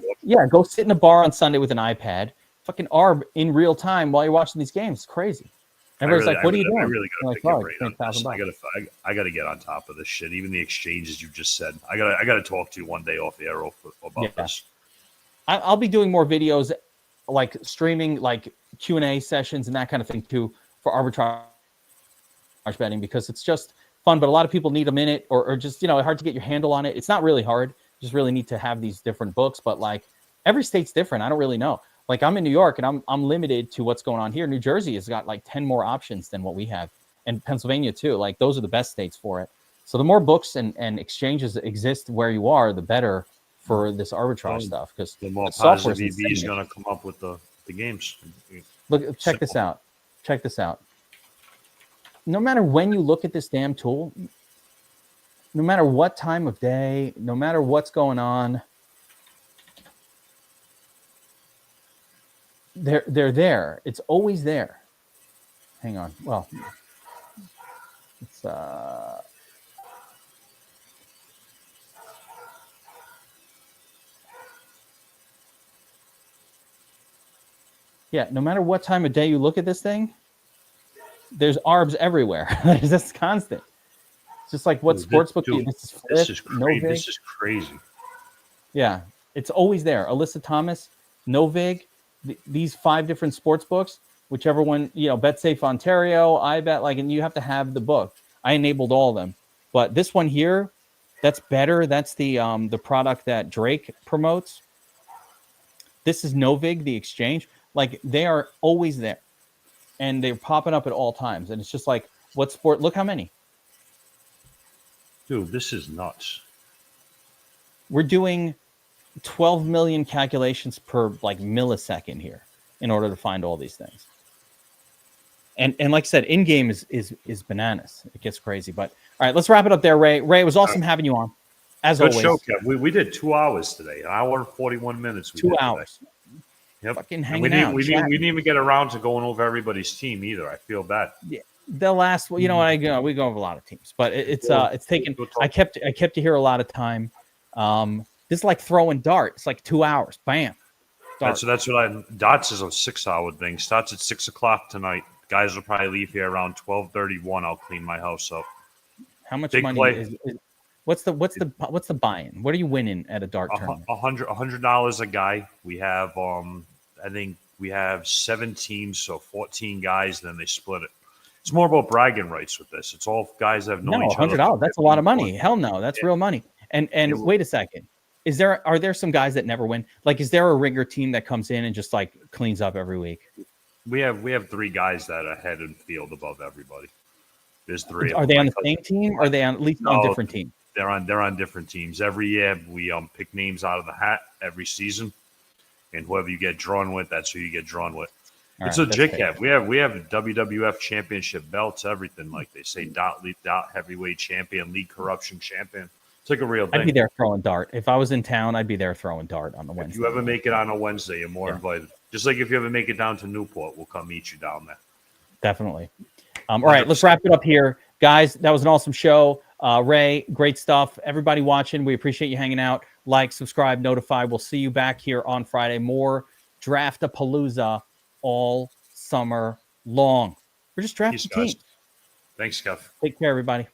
Go sit in a bar on Sunday with an iPad, fucking arb in real time while you're watching these games. It's crazy. Everybody's like, "What are you doing?" I really gotta like, pick your brain on this. I gotta get on top of this shit. Even the exchanges you just said. I gotta talk to you one day off the air about this. I'll be doing more videos, like streaming, like Q&A sessions and that kind of thing too, for arbitrage betting, because it's just fun. But a lot of people need a minute or just, hard to get your handle on it. It's not really hard. You just really need to have these different books. But like every state's different. I don't really know. Like I'm in New York and I'm limited to what's going on here. New Jersey has got like 10 more options than what we have, and Pennsylvania too. Like those are the best states for it. So the more books and exchanges that exist where you are, the better for this arbitrage stuff, because the more positive EV is going to come up with the games. Look, check this out. Check this out. No matter when you look at this damn tool, no matter what time of day, no matter what's going on, they're there. It's always there. Hang on. Well, it's yeah, no matter what time of day you look at this thing, there's arbs everywhere. It's just constant. It's just like what sportsbook? This is crazy. This is crazy. Yeah, it's always there. Alyssa Thomas, Novig, these 5 different sports books, whichever one, BetSafe Ontario, iBet, and you have to have the book. I enabled all of them, but this one here, that's better. That's the product that Drake promotes. This is Novig, the exchange. Like they are always there, and they're popping up at all times. And it's just like, what sport? Look how many. Dude, this is nuts. We're doing 12 million calculations per millisecond here in order to find all these things. And like I said, in game is bananas. It gets crazy. But all right, let's wrap it up there, Ray. Ray, it was awesome having you on. As Good always. Show, Kev. We did 2 hours today. An hour and 41 minutes. 2 hours. Yep. Fucking hanging out. We didn't even get around to going over everybody's team either. I feel bad. Yeah. The last, we go over a lot of teams, but it's taken. I kept you here a lot of time. This is like throwing dart. It's like 2 hours. Bam. That's what darts is a 6-hour thing. Starts at 6:00 tonight. Guys will probably leave here around 12:31. I'll clean my house up. How much money is what's the buy-in? What are you winning at a dart tournament? $100 a guy. We have I think we have 7 teams, so 14 guys. Then they split it. It's more about bragging rights with this. It's all guys that have known each other. $100. That's a lot of money. Hell no, that's real money. And wait a second. Are there some guys that never win? Like, is there a rigger team that comes in and just cleans up every week? We have 3 guys that are head and field above everybody. There's 3. Are they on the same team? Or are they at least on different teams? They're on different teams. Every year we pick names out of the hat every season, and whoever you get drawn with, that's who you get drawn with. It's legit, Kev. We have WWF championship belts, everything, like they say, dot heavyweight champion, league corruption champion. It's like a real thing. I'd be there throwing dart. If I was in town, I'd be there throwing dart on the Wednesday. If you ever make it on a Wednesday, you're more invited. Just like if you ever make it down to Newport, we'll come meet you down there. Definitely. All right, let's wrap it up here. Guys, that was an awesome show. Ray, great stuff. Everybody watching, we appreciate you hanging out. Like, subscribe, notify. We'll see you back here on Friday. More Draft-a-Palooza all summer long. We're just drafting teams. Thanks, Kev. Take care, everybody.